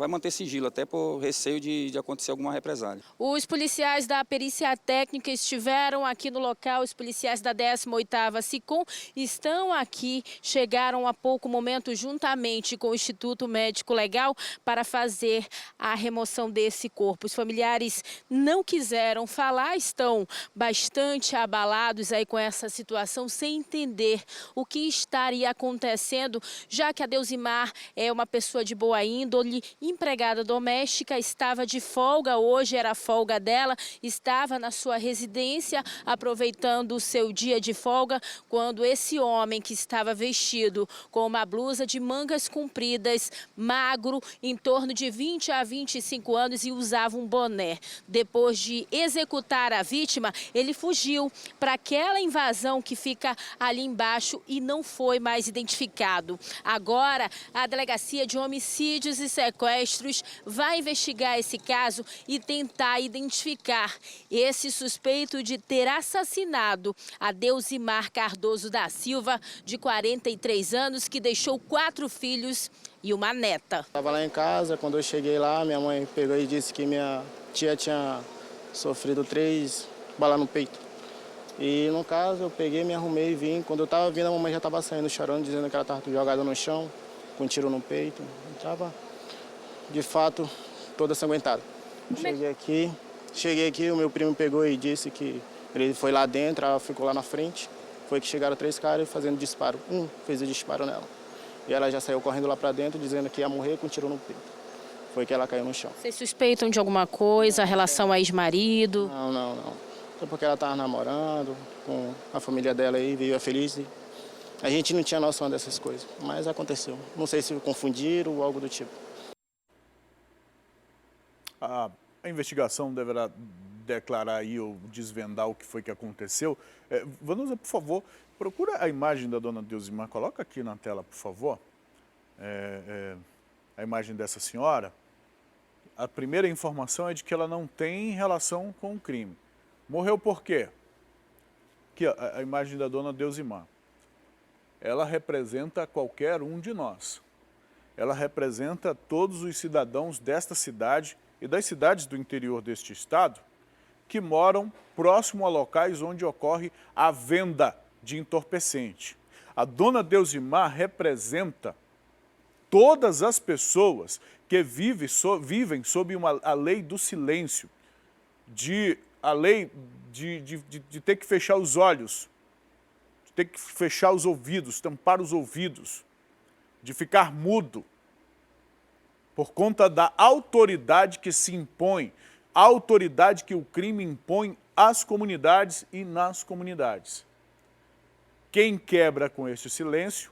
manter sigilo, até por receio de acontecer alguma represália. Os policiais da perícia técnica estiveram aqui no local, os policiais da 18ª SICOM estão aqui, chegaram há pouco momento juntamente com o Instituto Médico Legal para fazer a remoção desse corpo. Os familiares não quiseram falar, estão bastante abalados aí com essa situação, sem entender o que estaria acontecendo, já que a Deusimar é uma pessoa de boa índole, empregada doméstica, estava de folga, hoje era a folga dela, estava na sua residência aproveitando o seu dia de folga, quando esse homem que estava vestido com uma blusa de mangas compridas, magro, em torno de 20 a 25 anos e usava um boné. Depois de executar a vítima, ele fugiu para aquela invasão que fica ali embaixo e não foi mais identificado. Agora, a Delegacia de Homicídios e Sequestros vai investigar esse caso e tentar identificar esse suspeito de ter assassinado a Deusimar Cardoso da Silva, de 43 anos, que deixou 4 filhos e uma neta. Estava lá em casa, quando eu cheguei lá, minha mãe pegou e disse que minha tia tinha sofrido 3 balas no peito. E no caso, eu peguei, me arrumei e vim. Quando eu estava vindo, a mamãe já estava saindo chorando, dizendo que ela estava jogada no chão, com um tiro no peito. Estava, de fato, toda sanguentada. Cheguei aqui, o meu primo pegou e disse que ele foi lá dentro, ela ficou lá na frente. Foi que chegaram 3 caras fazendo disparo. Um fez o disparo nela. E ela já saiu correndo lá para dentro, dizendo que ia morrer com um tiro no peito. Foi que ela caiu no chão. Vocês suspeitam de alguma coisa, relação a ex-marido? Não. Só porque ela estava namorando com a família dela aí, veio feliz. E a gente não tinha noção dessas coisas, mas aconteceu. Não sei se confundiram ou algo do tipo. A investigação deverá declarar aí ou desvendar o que foi que aconteceu. Vanusa, por favor, procura a imagem da dona Deusimar. Coloca aqui na tela, por favor. a imagem dessa senhora, a primeira informação é de que ela não tem relação com o crime. Morreu por quê? Aqui, ó, a imagem da dona Deusimar. Ela representa qualquer um de nós. Ela representa todos os cidadãos desta cidade e das cidades do interior deste estado que moram próximo a locais onde ocorre a venda de entorpecente. A dona Deusimar representa todas as pessoas que vivem sob a lei do silêncio, a lei de ter que fechar os olhos, de ter que fechar os ouvidos, tampar os ouvidos, de ficar mudo, por conta da autoridade que se impõe, a autoridade que o crime impõe às comunidades e nas comunidades. Quem quebra com este silêncio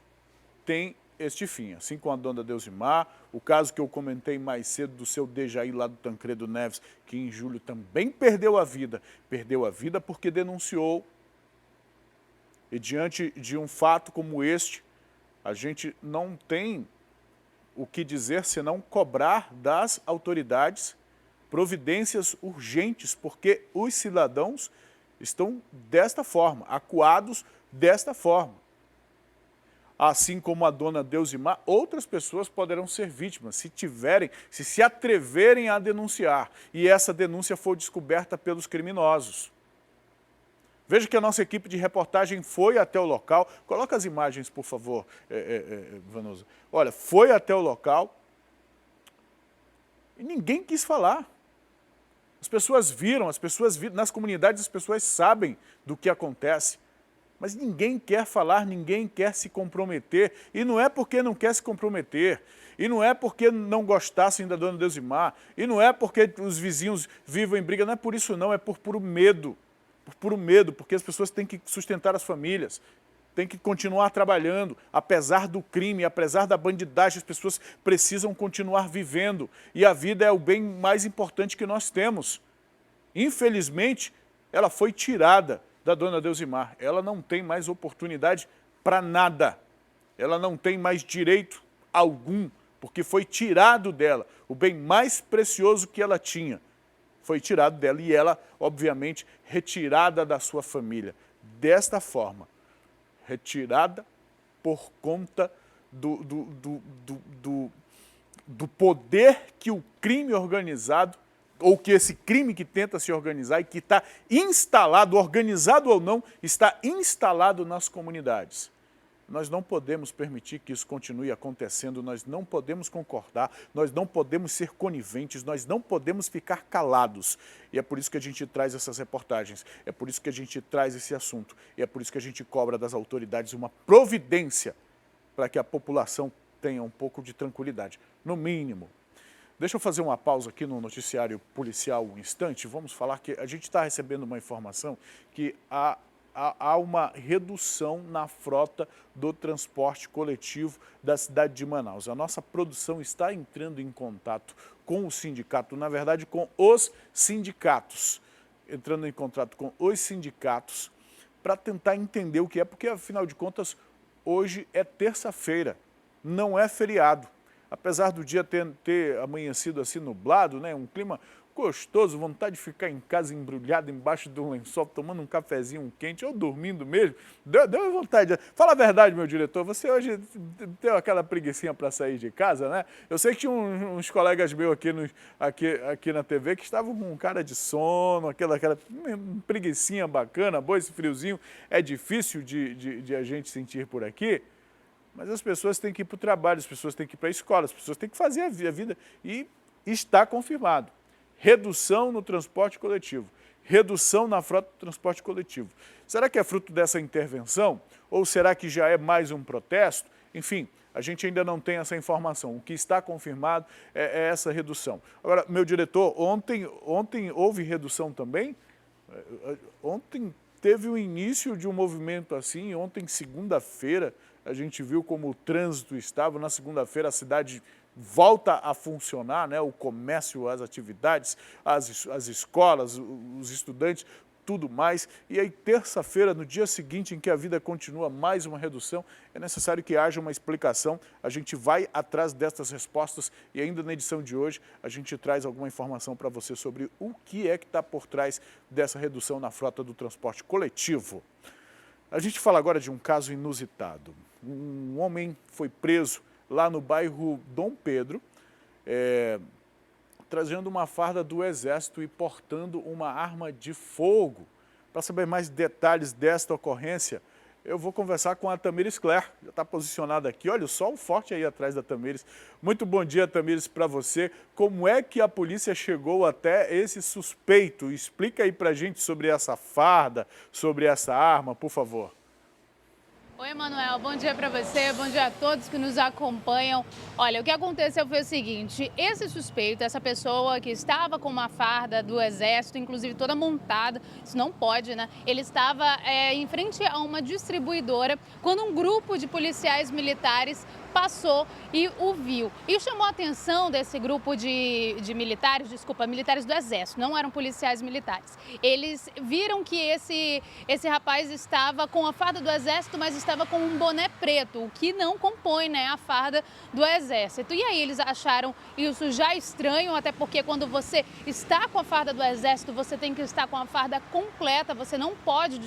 tem este fim. Assim como a dona Deusimar, o caso que eu comentei mais cedo do seu Dejaí lá do Tancredo Neves, que em julho também perdeu a vida porque denunciou. E diante de um fato como este, a gente não tem o que dizer senão cobrar das autoridades providências urgentes, porque os cidadãos estão desta forma, acuados desta forma. Assim como a dona Deusimar, outras pessoas poderão ser vítimas se atreverem a denunciar e essa denúncia for descoberta pelos criminosos. Veja que a nossa equipe de reportagem foi até o local. Coloca as imagens, por favor, Vanusa. Olha, foi até o local e ninguém quis falar. As pessoas viram, nas comunidades as pessoas sabem do que acontece. Mas ninguém quer falar, ninguém quer se comprometer. E não é porque não quer se comprometer. E não é porque não gostassem da dona Deusimar. E não é porque os vizinhos vivem em briga. Não é por isso não, é por puro medo. Por puro medo, porque as pessoas têm que sustentar as famílias. Têm que continuar trabalhando. Apesar do crime, apesar da bandidagem, as pessoas precisam continuar vivendo. E a vida é o bem mais importante que nós temos. Infelizmente, ela foi tirada da dona Deusimar. Ela não tem mais oportunidade para nada. Ela não tem mais direito algum, porque foi tirado dela o bem mais precioso que ela tinha. Foi tirado dela e ela, obviamente, retirada da sua família. Desta forma, retirada por conta do poder que o crime organizado ou que esse crime que tenta se organizar e que está instalado, organizado ou não, está instalado nas comunidades. Nós não podemos permitir que isso continue acontecendo, nós não podemos concordar, nós não podemos ser coniventes, nós não podemos ficar calados. E é por isso que a gente traz essas reportagens, é por isso que a gente traz esse assunto, e é por isso que a gente cobra das autoridades uma providência para que a população tenha um pouco de tranquilidade, no mínimo. Deixa eu fazer uma pausa aqui no noticiário policial um instante. Vamos falar que a gente está recebendo uma informação que há uma redução na frota do transporte coletivo da cidade de Manaus. A nossa produção está entrando em contato com o sindicato, na verdade com os sindicatos, entrando em contato com os sindicatos para tentar entender o que é, porque afinal de contas hoje é terça-feira, não é feriado. Apesar do dia ter amanhecido assim nublado, né, um clima gostoso, vontade de ficar em casa embrulhado embaixo de um lençol, tomando um cafezinho quente ou dormindo mesmo, deu vontade. Fala a verdade, meu diretor, você hoje deu aquela preguicinha para sair de casa, né? Eu sei que tinha uns colegas meus aqui na TV que estavam com cara de sono, aquela preguicinha bacana, boa, esse friozinho é difícil de a gente sentir por aqui. Mas as pessoas têm que ir para o trabalho, as pessoas têm que ir para a escola, as pessoas têm que fazer a vida. E está confirmado. Redução no transporte coletivo. Redução na frota do transporte coletivo. Será que é fruto dessa intervenção? Ou será que já é mais um protesto? Enfim, a gente ainda não tem essa informação. O que está confirmado é essa redução. Agora, meu diretor, ontem houve redução também? Ontem teve o início de um movimento assim, ontem, segunda-feira, a gente viu como o trânsito estava. Na segunda-feira a cidade volta a funcionar, né? O comércio, as atividades, as escolas, os estudantes, tudo mais. E aí, terça-feira, no dia seguinte em que a vida continua, mais uma redução, é necessário que haja uma explicação. A gente vai atrás dessas respostas e ainda na edição de hoje a gente traz alguma informação para você sobre o que é que está por trás dessa redução na frota do transporte coletivo. A gente fala agora de um caso inusitado. Um homem foi preso lá no bairro Dom Pedro, trazendo uma farda do Exército e portando uma arma de fogo. Para saber mais detalhes desta ocorrência, eu vou conversar com a Tamires Claire, já está posicionada aqui. Olha o sol forte aí atrás da Tamires. Muito bom dia, Tamires, para você. Como é que a polícia chegou até esse suspeito? Explica aí para a gente sobre essa farda, sobre essa arma, por favor. Oi, Manuel, bom dia para você, bom dia a todos que nos acompanham. Olha, o que aconteceu foi o seguinte, esse suspeito, essa pessoa que estava com uma farda do Exército, inclusive toda montada, isso não pode, né? Ele estava em frente a uma distribuidora quando um grupo de policiais militares passou e o viu. E chamou a atenção desse grupo de militares, militares do Exército, não eram policiais militares. Eles viram que esse rapaz estava com a farda do Exército, mas estava com um boné preto, o que não compõe, né, a farda do Exército. E aí eles acharam isso já estranho, até porque quando você está com a farda do Exército, você tem que estar com a farda completa, você não pode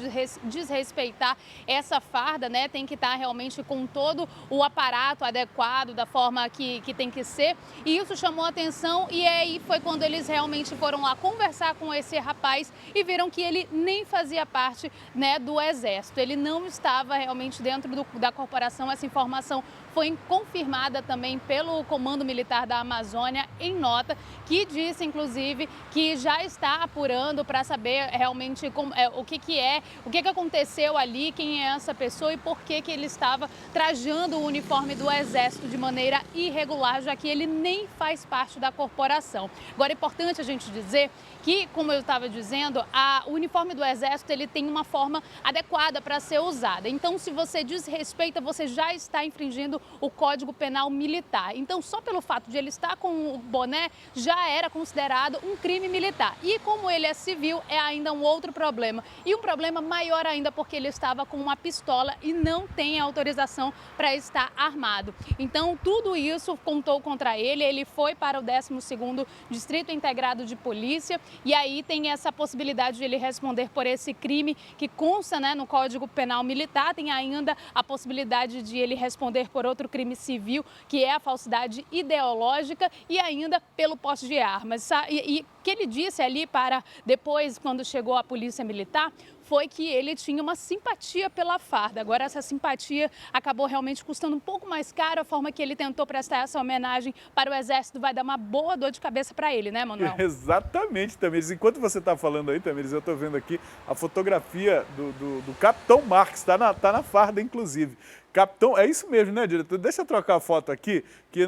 desrespeitar essa farda, né, tem que estar realmente com todo o aparato adequado, da forma que tem que ser, e isso chamou a atenção e aí foi quando eles realmente foram lá conversar com esse rapaz e viram que ele nem fazia parte, né, do Exército, ele não estava realmente dentro da corporação. Essa informação foi confirmada também pelo Comando Militar da Amazônia em nota, que disse inclusive que já está apurando para saber realmente o que aconteceu ali, quem é essa pessoa e por que ele estava trajando o uniforme do Exército de maneira irregular, já que ele nem faz parte da corporação. Agora é importante a gente dizer que, como eu estava dizendo, o uniforme do Exército ele tem uma forma adequada para ser usada. Então, se você desrespeita, você já está infringindo o Código Penal Militar. Então, só pelo fato de ele estar com o boné, já era considerado um crime militar. E como ele é civil, é ainda um outro problema. E um problema maior ainda, porque ele estava com uma pistola e não tem autorização para estar armado. Então, tudo isso contou contra ele. Ele foi para o 12º Distrito Integrado de Polícia e aí tem essa possibilidade de ele responder por esse crime que consta, né, no Código Penal Militar. Tem ainda a possibilidade de ele responder por outro crime civil, que é a falsidade ideológica, e ainda pelo porte de armas. E o que ele disse ali para depois, quando chegou a Polícia Militar, foi que ele tinha uma simpatia pela farda. Agora, essa simpatia acabou realmente custando um pouco mais caro. A forma que ele tentou prestar essa homenagem para o Exército vai dar uma boa dor de cabeça para ele, né, Manuel? Exatamente, Tamires. Enquanto você está falando aí, Tamires, eu estou vendo aqui a fotografia do Capitão Marques, está na farda, inclusive. Capitão, é isso mesmo, né, diretor? Deixa eu trocar a foto aqui, que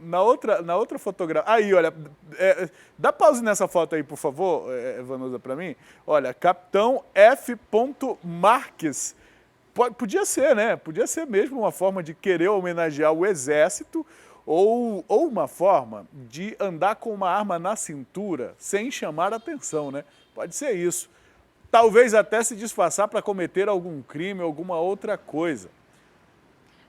na outra fotografia... Aí, olha, dá pause nessa foto aí, por favor, Vanusa, para mim. Olha, Capitão F. Marques. Podia ser, né? Podia ser mesmo uma forma de querer homenagear o Exército ou uma forma de andar com uma arma na cintura sem chamar atenção, né? Pode ser isso. Talvez até se disfarçar para cometer algum crime, alguma outra coisa.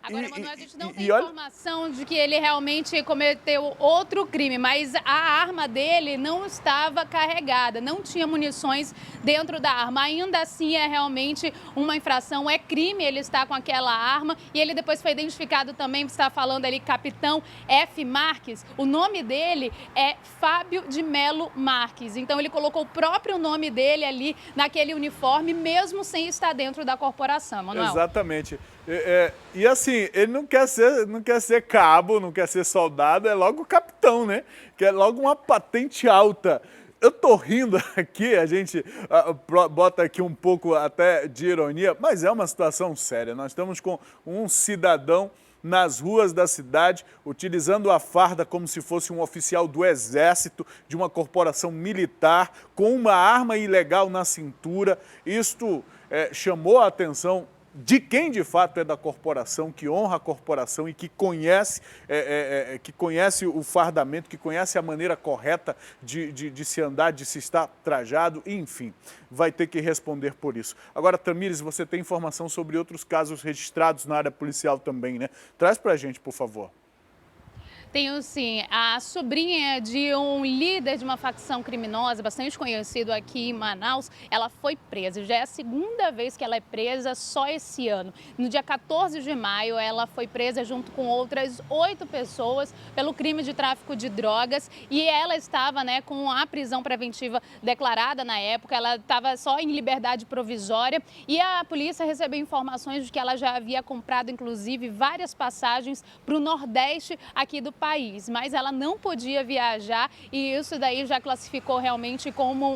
Agora, Manuel, a gente não tem informação de que ele realmente cometeu outro crime, mas a arma dele não estava carregada, não tinha munições dentro da arma. Ainda assim, é realmente uma infração, é crime ele estar com aquela arma. E ele depois foi identificado também, você está falando ali, Capitão F. Marques. O nome dele é Fábio de Melo Marques. Então, ele colocou o próprio nome dele ali naquele uniforme, mesmo sem estar dentro da corporação, Manuel. Exatamente. E assim, ele não quer ser cabo, não quer ser soldado, é logo capitão, né? Que é logo uma patente alta. Eu tô rindo aqui, a gente bota aqui um pouco até de ironia, mas é uma situação séria. Nós estamos com um cidadão nas ruas da cidade, utilizando a farda como se fosse um oficial do Exército, de uma corporação militar, com uma arma ilegal na cintura. Isto chamou a atenção de quem de fato é da corporação, que honra a corporação e que conhece o fardamento, que conhece a maneira correta de se andar, de se estar trajado, enfim, vai ter que responder por isso. Agora, Tamires, você tem informação sobre outros casos registrados na área policial também, né? Traz pra gente, por favor. Tenho sim. A sobrinha de um líder de uma facção criminosa bastante conhecido aqui em Manaus, ela foi presa. Já é a segunda vez que ela é presa só esse ano. No dia 14 de maio, ela foi presa junto com outras 8 pessoas pelo crime de tráfico de drogas e ela estava, com a prisão preventiva declarada na época. Ela estava só em liberdade provisória e a polícia recebeu informações de que ela já havia comprado, inclusive, várias passagens para o Nordeste aqui do país, mas ela não podia viajar e isso daí já classificou realmente como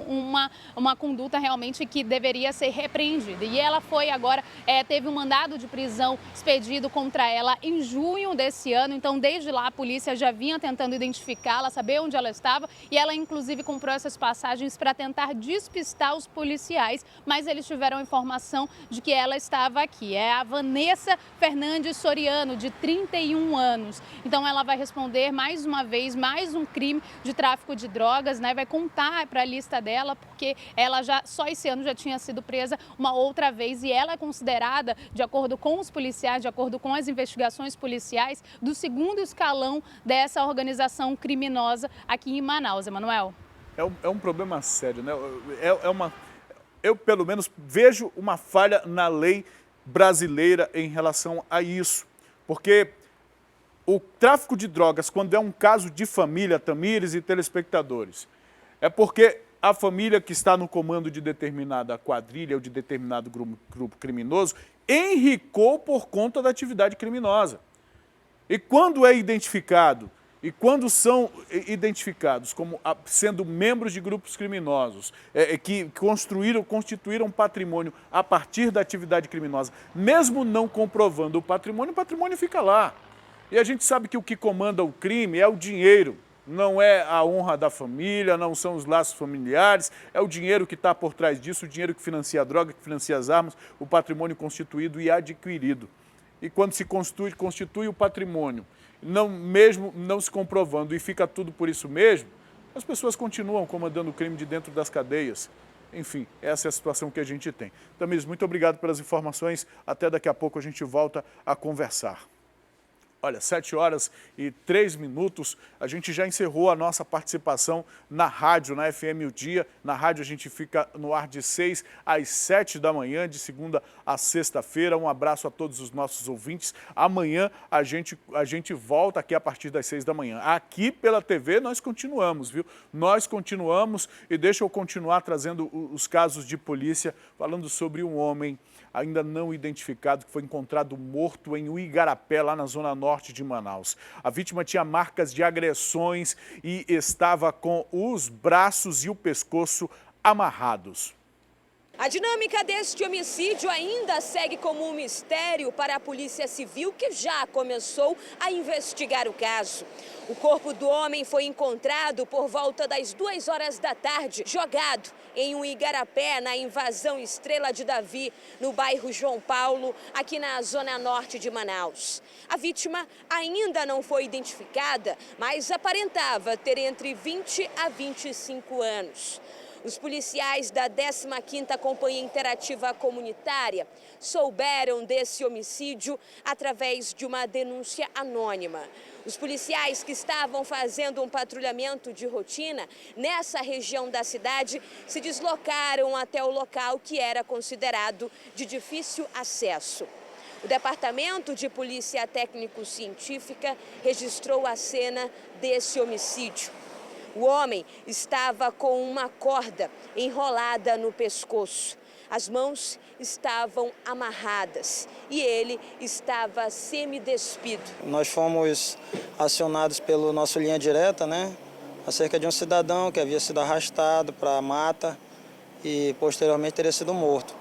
uma conduta realmente que deveria ser repreendida. E ela foi agora, teve um mandado de prisão expedido contra ela em junho desse ano, então desde lá a polícia já vinha tentando identificá-la, saber onde ela estava e ela inclusive comprou essas passagens para tentar despistar os policiais, mas eles tiveram informação de que ela estava aqui. É a Vanessa Fernandes Soriano, de 31 anos. Então ela vai responder mais uma vez, mais um crime de tráfico de drogas, vai contar para a lista dela, porque ela já, só esse ano já tinha sido presa uma outra vez e ela é considerada, de acordo com os policiais, de acordo com as investigações policiais, do 2º escalão dessa organização criminosa aqui em Manaus, Emanuel. É um problema sério, né? Eu, pelo menos, vejo uma falha na lei brasileira em relação a isso, porque o tráfico de drogas, quando é um caso de família, Tamires e telespectadores, é porque a família que está no comando de determinada quadrilha ou de determinado grupo criminoso enricou por conta da atividade criminosa. E quando é identificado, e quando são identificados como sendo membros de grupos criminosos que constituíram patrimônio a partir da atividade criminosa, mesmo não comprovando o patrimônio fica lá. E a gente sabe que o que comanda o crime é o dinheiro, não é a honra da família, não são os laços familiares, é o dinheiro que está por trás disso, o dinheiro que financia a droga, que financia as armas, o patrimônio constituído e adquirido. E quando se constitui o patrimônio, mesmo não se comprovando e fica tudo por isso mesmo, as pessoas continuam comandando o crime de dentro das cadeias. Enfim, essa é a situação que a gente tem. Tamires, muito obrigado pelas informações, até daqui a pouco a gente volta a conversar. Olha, 7h03, a gente já encerrou a nossa participação na rádio, na FM O Dia. Na rádio a gente fica no ar de 6 às 7 da manhã, de segunda a sexta-feira. Um abraço a todos os nossos ouvintes. Amanhã a gente volta aqui a partir das 6 da manhã. Aqui pela TV nós continuamos, viu? Nós continuamos e deixa eu continuar trazendo os casos de polícia, falando sobre um homem ainda não identificado, que foi encontrado morto em Uigarapé, lá na zona norte de Manaus. A vítima tinha marcas de agressões e estava com os braços e o pescoço amarrados. A dinâmica deste homicídio ainda segue como um mistério para a Polícia Civil, que já começou a investigar o caso. O corpo do homem foi encontrado por volta das 2 horas da tarde, jogado em um igarapé, na invasão Estrela de Davi, no bairro João Paulo, aqui na zona norte de Manaus. A vítima ainda não foi identificada, mas aparentava ter entre 20 a 25 anos. Os policiais da 15ª Companhia Interativa Comunitária souberam desse homicídio através de uma denúncia anônima. Os policiais que estavam fazendo um patrulhamento de rotina nessa região da cidade se deslocaram até o local que era considerado de difícil acesso. O Departamento de Polícia Técnico-Científica registrou a cena desse homicídio. O homem estava com uma corda enrolada no pescoço. As mãos estavam amarradas e ele estava semidespido. Nós fomos acionados pelo nosso linha direta, acerca de um cidadão que havia sido arrastado para a mata e posteriormente teria sido morto.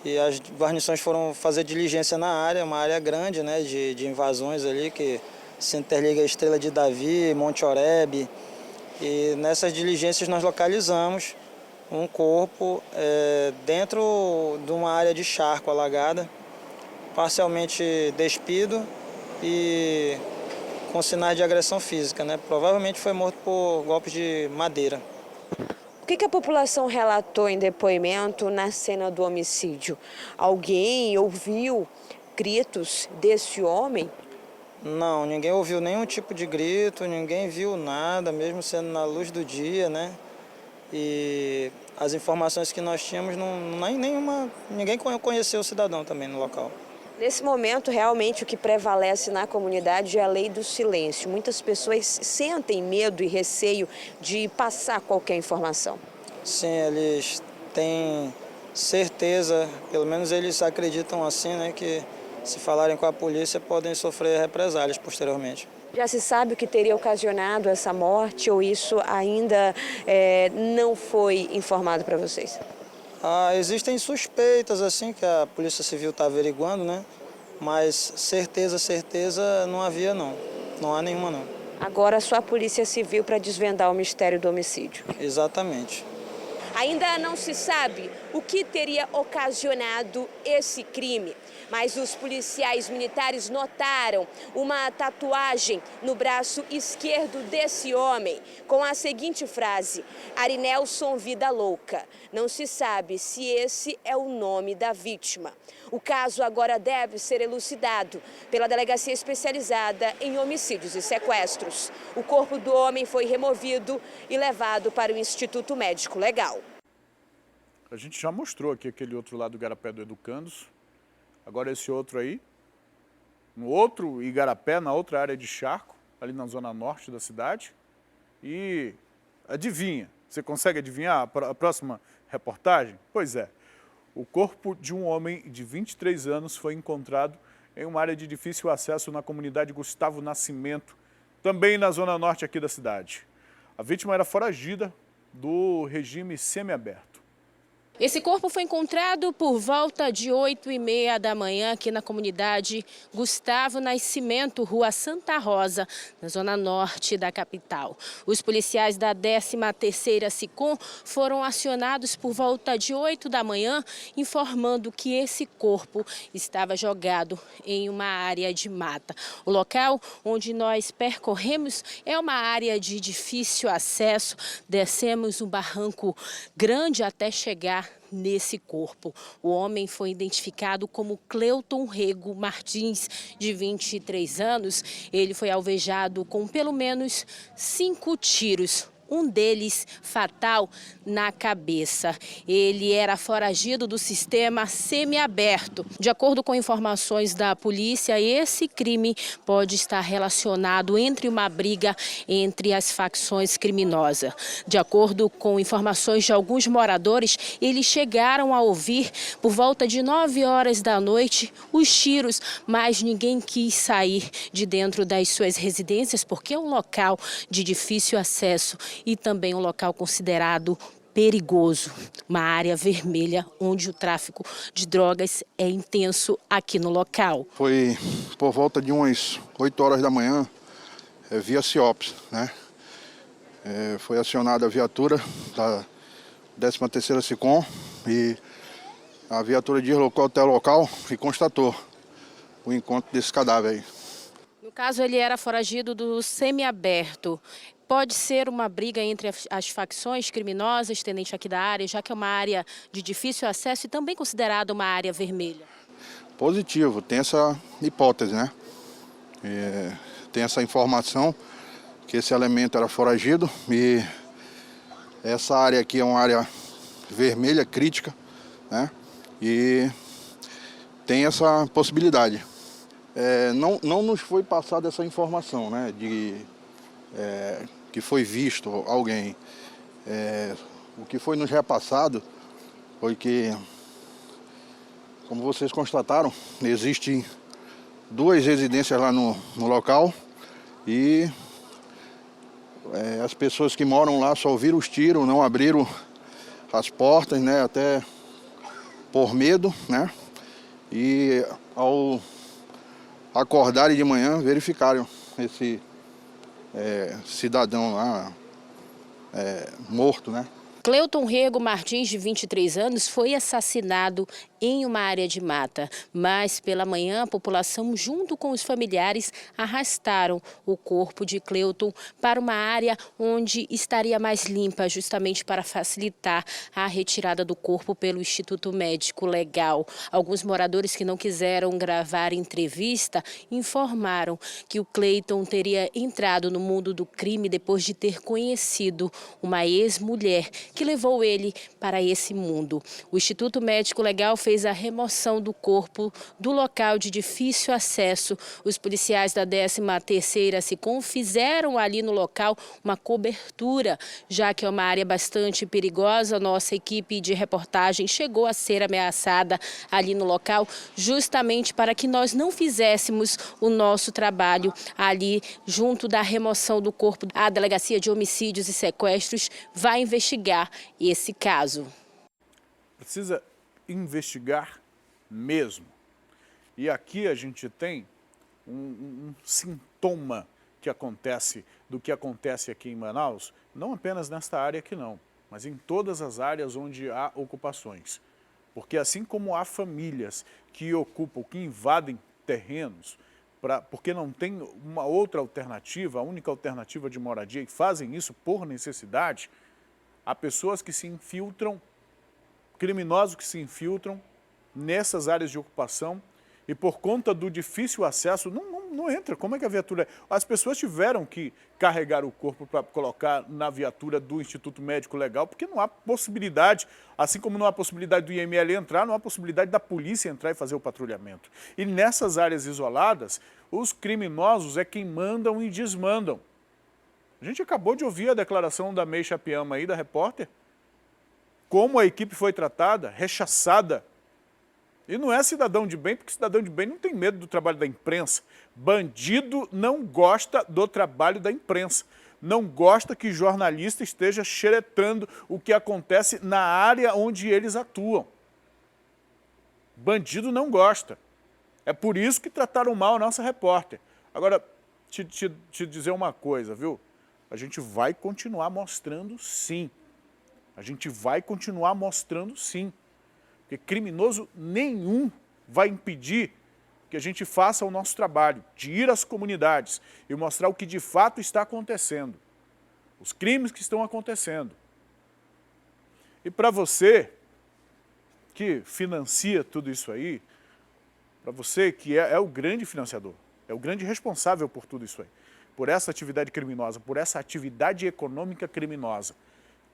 E as guarnições foram fazer diligência na área, uma área grande, de invasões ali que se interliga a Estrela de Davi, Monte Oreb. E nessas diligências nós localizamos um corpo dentro de uma área de charco alagada parcialmente despido e com sinais de agressão física, né? Provavelmente foi morto por golpes de madeira. O que a população relatou em depoimento na cena do homicídio? Alguém ouviu gritos desse homem? Não, ninguém ouviu nenhum tipo de grito, ninguém viu nada, mesmo sendo na luz do dia, né? E as informações que nós tínhamos, ninguém conheceu o cidadão também no local. Nesse momento, realmente, o que prevalece na comunidade é a lei do silêncio. Muitas pessoas sentem medo e receio de passar qualquer informação. Sim, eles têm certeza, pelo menos eles acreditam assim, né, que se falarem com a polícia podem sofrer represálias posteriormente. Já se sabe o que teria ocasionado essa morte ou isso ainda não foi informado para vocês? Existem suspeitas assim que a Polícia Civil está averiguando, né? Mas certeza não havia não. Não há nenhuma não. Agora só a Polícia Civil para desvendar o mistério do homicídio. Exatamente. Ainda não se sabe o que teria ocasionado esse crime, mas os policiais militares notaram uma tatuagem no braço esquerdo desse homem com a seguinte frase: Arinelson Vida Louca. Não se sabe se esse é o nome da vítima. O caso agora deve ser elucidado pela Delegacia Especializada em Homicídios e Sequestros. O corpo do homem foi removido e levado para o Instituto Médico Legal. A gente já mostrou aqui aquele outro lado do Igarapé do Educandos. Agora esse outro aí, no outro Igarapé, na outra área de charco, ali na zona norte da cidade. E adivinha, você consegue adivinhar a próxima reportagem? Pois é, o corpo de um homem de 23 anos foi encontrado em uma área de difícil acesso na comunidade Gustavo Nascimento, também na zona norte aqui da cidade. A vítima era foragida do regime semiaberto. Esse corpo foi encontrado por volta de 8h30 da manhã aqui na comunidade Gustavo Nascimento, Rua Santa Rosa, na zona norte da capital. Os policiais da 13ª SICOM foram acionados por volta de 8 da manhã, informando que esse corpo estava jogado em uma área de mata. O local onde nós percorremos é uma área de difícil acesso, descemos um barranco grande até chegar nesse corpo. O homem foi identificado como Cleuton Rego Martins, de 23 anos. Ele foi alvejado com pelo menos 5 tiros. Um deles fatal na cabeça. Ele era foragido do sistema semiaberto. De acordo com informações da polícia, esse crime pode estar relacionado entre uma briga entre as facções criminosas. De acordo com informações de alguns moradores, eles chegaram a ouvir por volta de 9 horas da noite os tiros, mas ninguém quis sair de dentro das suas residências porque é um local de difícil acesso e também um local considerado perigoso, uma área vermelha onde o tráfico de drogas é intenso aqui no local. Foi por volta de umas 8 horas da manhã, via CIOPS, né? Foi acionada a viatura da 13ª SICOM e a viatura deslocou até o local e constatou o encontro desse cadáver aí. No caso, ele era foragido do semiaberto. Pode ser uma briga entre as facções criminosas, tenente aqui da área, já que é uma área de difícil acesso e também considerada uma área vermelha? Positivo, tem essa hipótese, né? Tem essa informação que esse elemento era foragido e essa área aqui é uma área vermelha, crítica, né? E tem essa possibilidade. Não nos foi passada essa informação, né? Que foi visto alguém. O que foi nos repassado foi que, como vocês constataram, existem 2 residências lá no local e as pessoas que moram lá só ouviram os tiros, não abriram as portas, né, até por medo, né? E ao acordarem de manhã, verificaram esse cidadão lá morto, né? Cleuton Rego Martins, de 23 anos, foi assassinado em uma área de mata, mas pela manhã a população, junto com os familiares, arrastaram o corpo de Cleuton para uma área onde estaria mais limpa, justamente para facilitar a retirada do corpo pelo Instituto Médico Legal. Alguns moradores que não quiseram gravar entrevista informaram que o Cleuton teria entrado no mundo do crime depois de ter conhecido uma ex-mulher que levou ele para esse mundo. O Instituto Médico Legal fez a remoção do corpo do local de difícil acesso. Os policiais da 13ª SICOM fizeram ali no local uma cobertura, já que é uma área bastante perigosa. Nossa equipe de reportagem chegou a ser ameaçada ali no local, justamente para que nós não fizéssemos o nosso trabalho ali junto da remoção do corpo. A Delegacia de Homicídios e Sequestros vai investigar esse caso. Precisa investigar mesmo. E aqui a gente tem um sintoma que acontece do que acontece aqui em Manaus, não apenas nesta área aqui não, mas em todas as áreas onde há ocupações. Porque assim como há famílias que ocupam, que invadem terrenos, porque não tem uma outra alternativa, a única alternativa de moradia, e fazem isso por necessidade, há pessoas que se infiltram, criminosos que se infiltram nessas áreas de ocupação e por conta do difícil acesso, não entra. Como é que a viatura... As pessoas tiveram que carregar o corpo para colocar na viatura do Instituto Médico Legal, porque não há possibilidade, assim como não há possibilidade do IML entrar, não há possibilidade da polícia entrar e fazer o patrulhamento. E nessas áreas isoladas, os criminosos é quem mandam e desmandam. A gente acabou de ouvir a declaração da Meixa Piama aí, da repórter, como a equipe foi tratada, rechaçada. E não é cidadão de bem, porque cidadão de bem não tem medo do trabalho da imprensa. Bandido não gosta do trabalho da imprensa. Não gosta que jornalista esteja xeretando o que acontece na área onde eles atuam. Bandido não gosta. É por isso que trataram mal a nossa repórter. Agora, te dizer uma coisa, viu? A gente vai continuar mostrando sim. A gente vai continuar mostrando sim. Porque criminoso nenhum vai impedir que a gente faça o nosso trabalho, de ir às comunidades e mostrar o que de fato está acontecendo. Os crimes que estão acontecendo. E para você que financia tudo isso aí, para você que é o grande financiador, é o grande responsável por tudo isso aí, por essa atividade criminosa, por essa atividade econômica criminosa.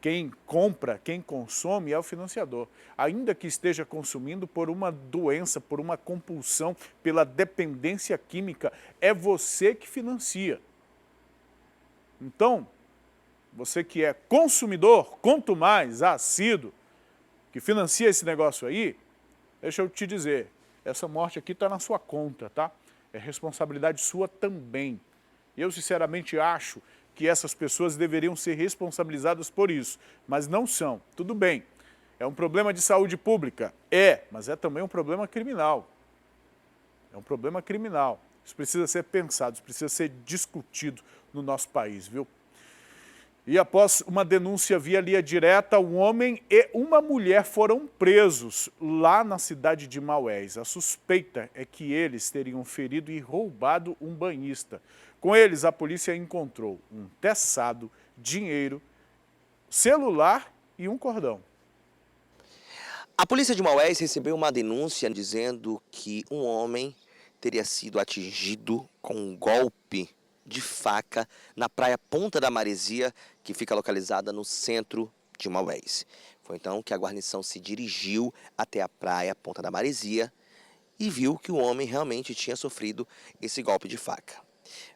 Quem compra, quem consome é o financiador. Ainda que esteja consumindo por uma doença, por uma compulsão, pela dependência química, é você que financia. Então, você que é consumidor, quanto mais assíduo, que financia esse negócio aí, deixa eu te dizer, essa morte aqui está na sua conta, tá? É responsabilidade sua também. Eu, sinceramente, acho que essas pessoas deveriam ser responsabilizadas por isso, mas não são. Tudo bem, é um problema de saúde pública? É, mas é também um problema criminal. É um problema criminal. Isso precisa ser pensado, isso precisa ser discutido no nosso país, viu? E após uma denúncia via linha direta, um homem e uma mulher foram presos lá na cidade de Maués. A suspeita é que eles teriam ferido e roubado um banhista. Com eles, a polícia encontrou um teçado, dinheiro, celular e um cordão. A polícia de Maués recebeu uma denúncia dizendo que um homem teria sido atingido com um golpe de faca na praia Ponta da Maresia, que fica localizada no centro de Maués. Foi então que a guarnição se dirigiu até a praia Ponta da Maresia e viu que o homem realmente tinha sofrido esse golpe de faca.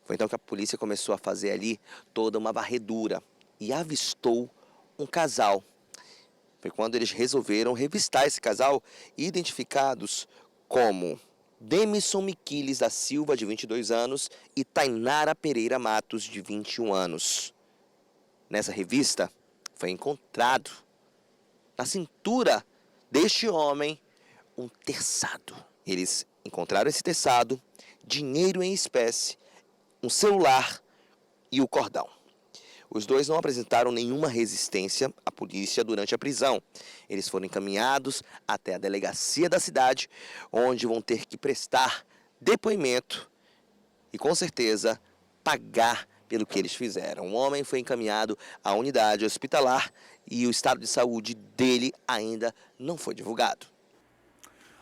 Foi então que a polícia começou a fazer ali toda uma varredura e avistou um casal. Foi quando eles resolveram revistar esse casal, identificados como Demison Miquiles da Silva, de 22 anos, e Tainara Pereira Matos, de 21 anos. Nessa revista, foi encontrado na cintura deste homem um teçado. Eles encontraram esse teçado, dinheiro em espécie, um celular e o cordão. Os dois não apresentaram nenhuma resistência à polícia durante a prisão. Eles foram encaminhados até a delegacia da cidade, onde vão ter que prestar depoimento e, com certeza, pagar pelo que eles fizeram. O homem foi encaminhado à unidade hospitalar e o estado de saúde dele ainda não foi divulgado.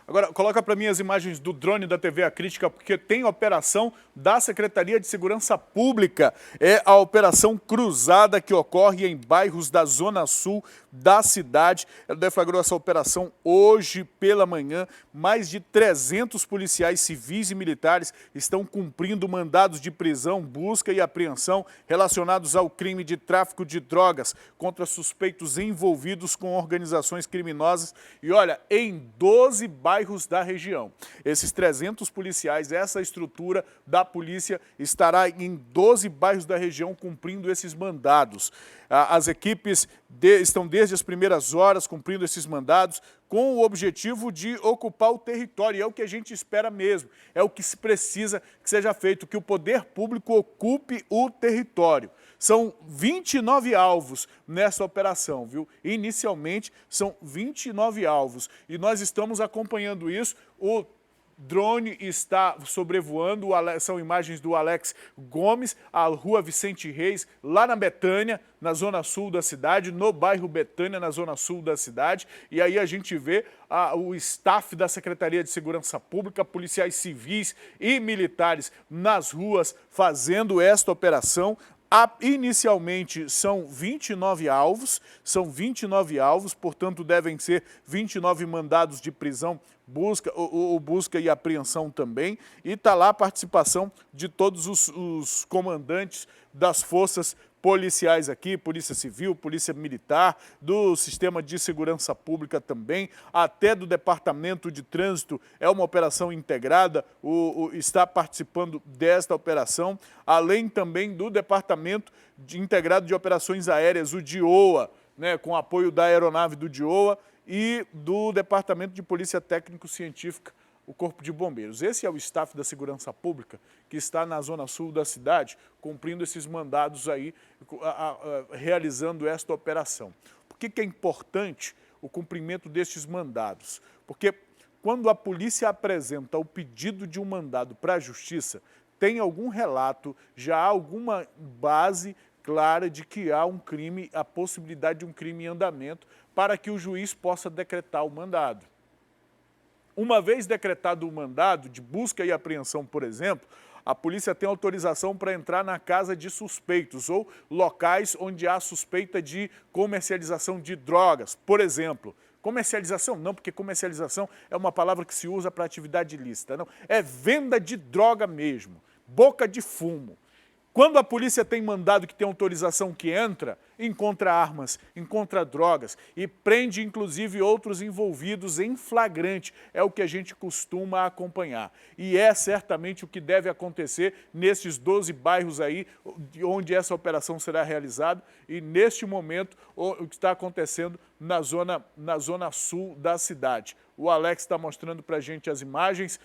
Agora, coloca para mim as imagens do drone da TV A Crítica, porque tem operação da Secretaria de Segurança Pública. É a Operação Cruzada, que ocorre em bairros da Zona Sul da cidade. Ela deflagrou essa operação hoje pela manhã. Mais de 300 policiais civis e militares estão cumprindo mandados de prisão, busca e apreensão relacionados ao crime de tráfico de drogas contra suspeitos envolvidos com organizações criminosas. E olha, em 12 bairros da região. Esses 300 policiais, essa estrutura da polícia estará em 12 bairros da região cumprindo esses mandados. As equipes estão desde as primeiras horas cumprindo esses mandados com o objetivo de ocupar o território. E é o que a gente espera mesmo, é o que se precisa que seja feito, que o poder público ocupe o território. São 29 alvos nessa operação, viu? Inicialmente são 29 alvos e nós estamos acompanhando isso. O drone está sobrevoando, são imagens do Alex Gomes, a rua Vicente Reis, lá na Betânia, na zona sul da cidade, no bairro Betânia, na zona sul da cidade. E aí a gente vê o staff da Secretaria de Segurança Pública, policiais civis e militares nas ruas fazendo esta operação. Inicialmente são 29 alvos, portanto devem ser 29 mandados de prisão, busca e apreensão também. E está lá a participação de todos os comandantes das forças policiais aqui, Polícia Civil, Polícia Militar, do Sistema de Segurança Pública também, até do Departamento de Trânsito. É uma operação integrada, está participando desta operação, além também do Departamento Integrado de Operações Aéreas, o DIOA, né, com apoio da aeronave do DIOA e do Departamento de Polícia Técnico-Científica, o Corpo de Bombeiros. Esse é o staff da Segurança Pública que está na zona sul da cidade, cumprindo esses mandados aí, realizando esta operação. Por que é importante o cumprimento destes mandados? Porque quando a polícia apresenta o pedido de um mandado para a Justiça, tem algum relato, já há alguma base clara de que há um crime, a possibilidade de um crime em andamento, para que o juiz possa decretar o mandado. Uma vez decretado o mandado de busca e apreensão, por exemplo, a polícia tem autorização para entrar na casa de suspeitos ou locais onde há suspeita de comercialização de drogas. Por exemplo, comercialização não, porque comercialização é uma palavra que se usa para atividade ilícita, não. É venda de droga mesmo, boca de fumo. Quando a polícia tem mandado que tem autorização que entra, encontra armas, encontra drogas e prende inclusive outros envolvidos em flagrante. É o que a gente costuma acompanhar. E é certamente o que deve acontecer nesses 12 bairros aí, onde essa operação será realizada. E neste momento, o que está acontecendo na zona sul da cidade. O Alex está mostrando para a gente as imagens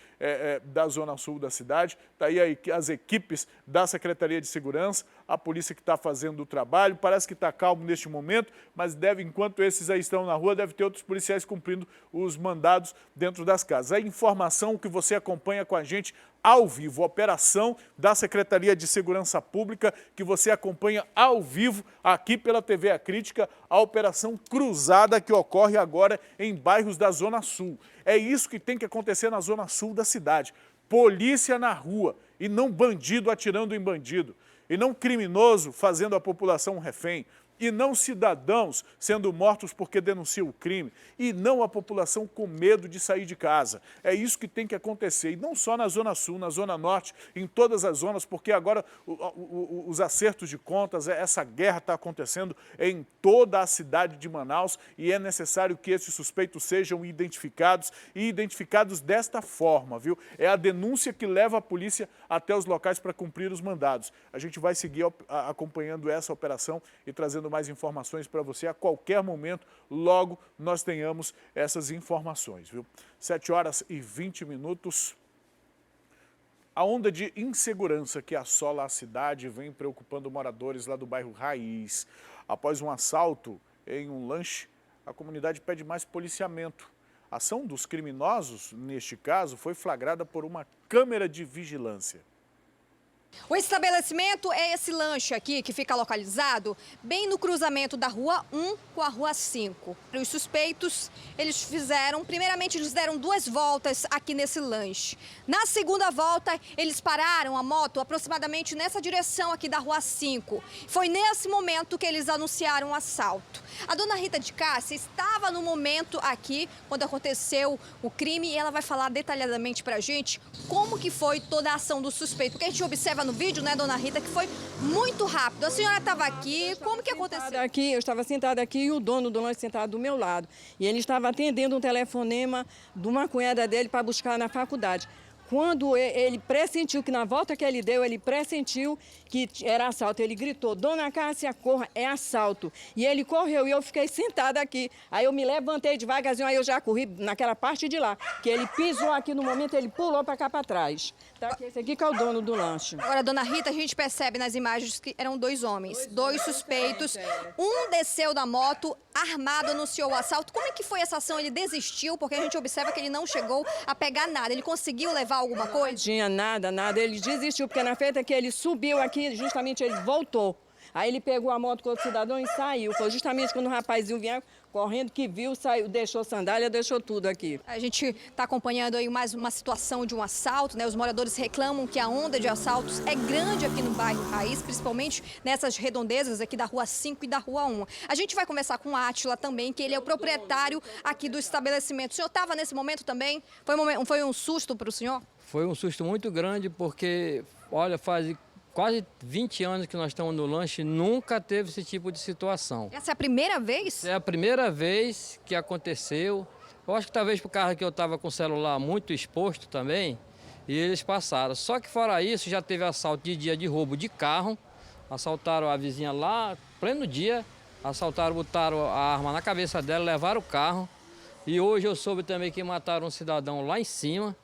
da zona sul da cidade. Está aí as equipes da Secretaria de Segurança, a polícia que está fazendo o trabalho. Parece que está calmo neste momento, mas enquanto esses aí estão na rua, deve ter outros policiais cumprindo os mandados dentro das casas. A informação que você acompanha com a gente ao vivo, a operação da Secretaria de Segurança Pública, que você acompanha ao vivo aqui pela TV A Crítica, a Operação Cruzada que ocorre agora em bairros da Zona Sul. É isso que tem que acontecer na Zona Sul da cidade. Polícia na rua e não bandido atirando em bandido, e não criminoso fazendo a população refém, e não cidadãos sendo mortos porque denunciam o crime, e não a população com medo de sair de casa. É isso que tem que acontecer, e não só na Zona Sul, na Zona Norte, em todas as zonas, porque agora os acertos de contas, essa guerra está acontecendo em toda a cidade de Manaus, e é necessário que esses suspeitos sejam identificados, e identificados desta forma, viu? É a denúncia que leva a polícia até os locais para cumprir os mandados. A gente vai seguir acompanhando essa operação e trazendo mais informações para você a qualquer momento, logo nós tenhamos essas informações, viu? 7h20. A onda de insegurança que assola a cidade vem preocupando moradores lá do bairro Raiz. Após um assalto em um lanche, a comunidade pede mais policiamento. A ação dos criminosos, neste caso, foi flagrada por uma câmera de vigilância. O estabelecimento é esse lanche aqui, que fica localizado bem no cruzamento da Rua 1 com a Rua 5. Os suspeitos, primeiramente eles deram 2 voltas aqui nesse lanche. Na segunda volta, eles pararam a moto aproximadamente nessa direção aqui da Rua 5. Foi nesse momento que eles anunciaram o assalto. A dona Rita de Cássia estava no momento aqui, quando aconteceu o crime, e ela vai falar detalhadamente pra gente como que foi toda a ação do suspeito. Porque a gente observa no vídeo, né, dona Rita, que foi muito rápido. A senhora estava aqui, como que aconteceu? Eu estava sentada aqui e o dono do lanche sentado do meu lado. E ele estava atendendo um telefonema de uma cunhada dele para buscar na faculdade. Quando ele pressentiu, que na volta que ele deu, ele pressentiu que era assalto. Ele gritou, dona Cássia, corra, é assalto. E ele correu e eu fiquei sentada aqui. Aí eu me levantei devagarzinho, aí eu já corri naquela parte de lá. Que ele pisou aqui no momento, ele pulou para cá para trás. Tá aqui, esse aqui que é o dono do lanche. Agora, dona Rita, a gente percebe nas imagens que eram 2 homens, 2 suspeitos. Um desceu da moto, armado, anunciou o assalto. Como é que foi essa ação? Ele desistiu, porque a gente observa que ele não chegou a pegar nada. Ele conseguiu levar alguma coisa? Não tinha nada. Ele desistiu, porque na feita que ele subiu aqui, justamente ele voltou. Aí ele pegou a moto com outro cidadão e saiu. Foi justamente quando o rapazinho vinha correndo, que viu, saiu, deixou sandália, deixou tudo aqui. A gente está acompanhando aí mais uma situação de um assalto, né? Os moradores reclamam que a onda de assaltos é grande aqui no bairro Raiz, principalmente nessas redondezas aqui da Rua 5 e da Rua 1. A gente vai conversar com o Átila também, que ele é o proprietário aqui do estabelecimento. O senhor estava nesse momento também? Foi um susto para o senhor? Foi um susto muito grande porque, olha, faz quase 20 anos que nós estamos no lanche, nunca teve esse tipo de situação. Essa é a primeira vez? É a primeira vez que aconteceu. Eu acho que talvez por causa que eu estava com o celular muito exposto também, e eles passaram. Só que fora isso, já teve assalto de dia de roubo de carro, assaltaram a vizinha lá, pleno dia, assaltaram, botaram a arma na cabeça dela, levaram o carro. E hoje eu soube também que mataram um cidadão lá em cima.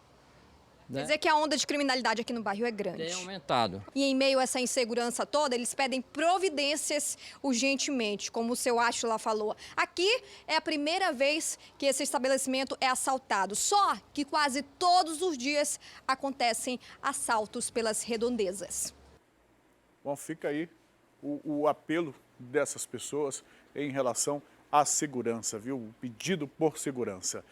Quer dizer que a onda de criminalidade aqui no bairro é grande. Tem aumentado. E em meio a essa insegurança toda, eles pedem providências urgentemente, como o seu Átila falou. Aqui é a primeira vez que esse estabelecimento é assaltado. Só que quase todos os dias acontecem assaltos pelas redondezas. Bom, fica aí o apelo dessas pessoas em relação à segurança, viu? O pedido por segurança.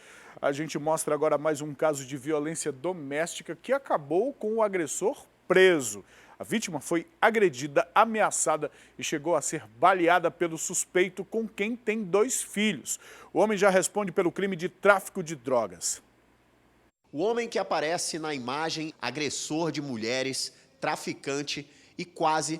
A gente mostra agora mais um caso de violência doméstica que acabou com o agressor preso. A vítima foi agredida, ameaçada e chegou a ser baleada pelo suspeito, com quem tem 2 filhos. O homem já responde pelo crime de tráfico de drogas. O homem que aparece na imagem, agressor de mulheres, traficante e quase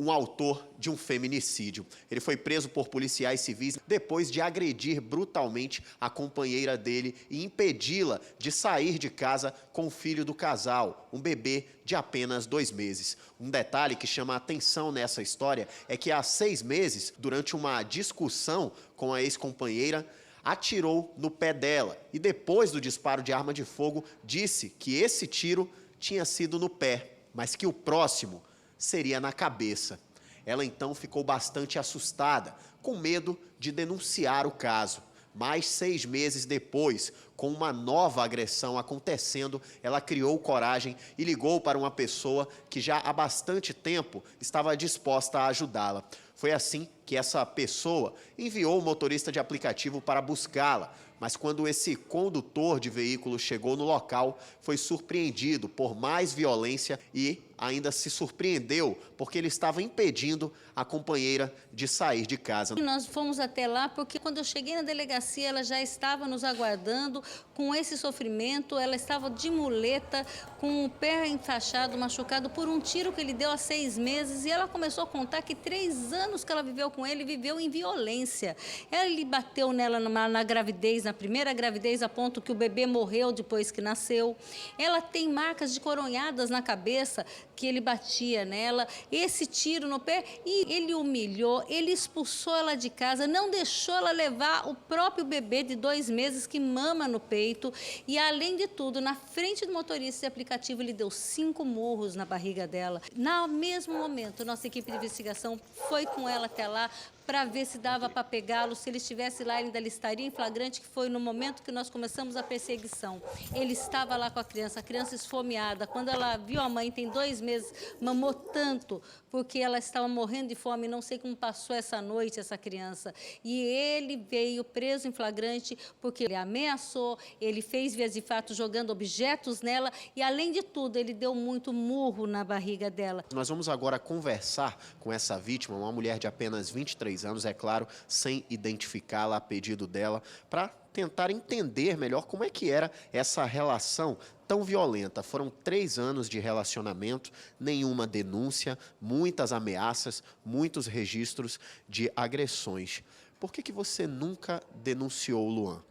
um autor de um feminicídio. Ele foi preso por policiais civis depois de agredir brutalmente a companheira dele e impedi-la de sair de casa com o filho do casal, um bebê de apenas 2 meses. Um detalhe que chama a atenção nessa história é que há 6 meses, durante uma discussão com a ex-companheira, atirou no pé dela e depois do disparo de arma de fogo disse que esse tiro tinha sido no pé, mas que o próximo seria na cabeça. Ela então ficou bastante assustada, com medo de denunciar o caso. Mas 6 meses depois, com uma nova agressão acontecendo, ela criou coragem e ligou para uma pessoa que já há bastante tempo estava disposta a ajudá-la. Foi assim que essa pessoa enviou o motorista de aplicativo para buscá-la. Mas quando esse condutor de veículo chegou no local, foi surpreendido por mais violência e ainda se surpreendeu porque ele estava impedindo a companheira de sair de casa. Nós fomos até lá porque quando eu cheguei na delegacia, ela já estava nos aguardando com esse sofrimento. Ela estava de muleta, com o pé enfaixado, machucado por um tiro que ele deu há 6 meses. E ela começou a contar que 3 anos que ela viveu com ele, viveu em violência. Ele bateu nela na gravidez, na primeira gravidez, a ponto que o bebê morreu depois que nasceu. Ela tem marcas de coronhadas na cabeça que ele batia nela, esse tiro no pé, e ele humilhou, ele expulsou ela de casa, não deixou ela levar o próprio bebê de 2 meses que mama no peito, e além de tudo, na frente do motorista de aplicativo, ele deu 5 murros na barriga dela. No mesmo momento, nossa equipe de investigação foi com ela até lá para ver se dava para pegá-lo, se ele estivesse lá, ele ainda estaria em flagrante, que foi no momento que nós começamos a perseguição. Ele estava lá com a criança esfomeada. Quando ela viu a mãe, tem 2 meses, mamou tanto, porque ela estava morrendo de fome, não sei como passou essa noite essa criança. E ele veio preso em flagrante, porque ele ameaçou, ele fez vias de fato jogando objetos nela e, além de tudo, ele deu muito murro na barriga dela. Nós vamos agora conversar com essa vítima, uma mulher de apenas 23 anos, é claro, sem identificá-la a pedido dela, para tentar entender melhor como é que era essa relação tão violenta. Foram 3 anos de relacionamento, nenhuma denúncia, muitas ameaças, muitos registros de agressões. Por que você nunca denunciou o Luan?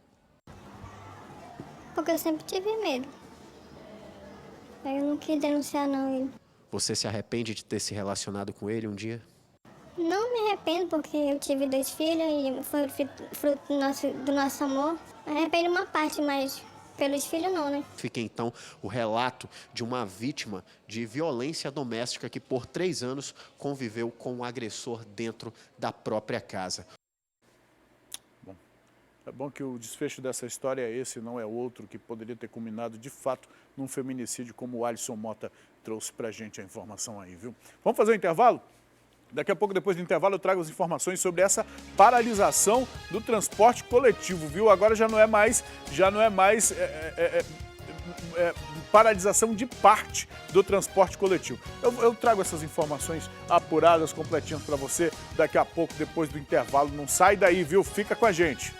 Porque eu sempre tive medo. Eu não quis denunciar não ele. Você se arrepende de ter se relacionado com ele um dia? Não me arrependo, porque eu tive 2 filhos e foi fruto do nosso amor. Me arrependo uma parte, mas pelos filhos não, né? Fica então o relato de uma vítima de violência doméstica que por 3 anos conviveu com um agressor dentro da própria casa. Bom, é bom que o desfecho dessa história é esse, não é outro, que poderia ter culminado de fato num feminicídio, como o Alisson Mota trouxe pra gente a informação aí, viu? Vamos fazer um intervalo? Daqui a pouco, depois do intervalo, eu trago as informações sobre essa paralisação do transporte coletivo, viu? Agora já não é mais paralisação de parte do transporte coletivo. Eu trago essas informações apuradas, completinhas para você daqui a pouco, depois do intervalo. Não sai daí, viu? Fica com a gente.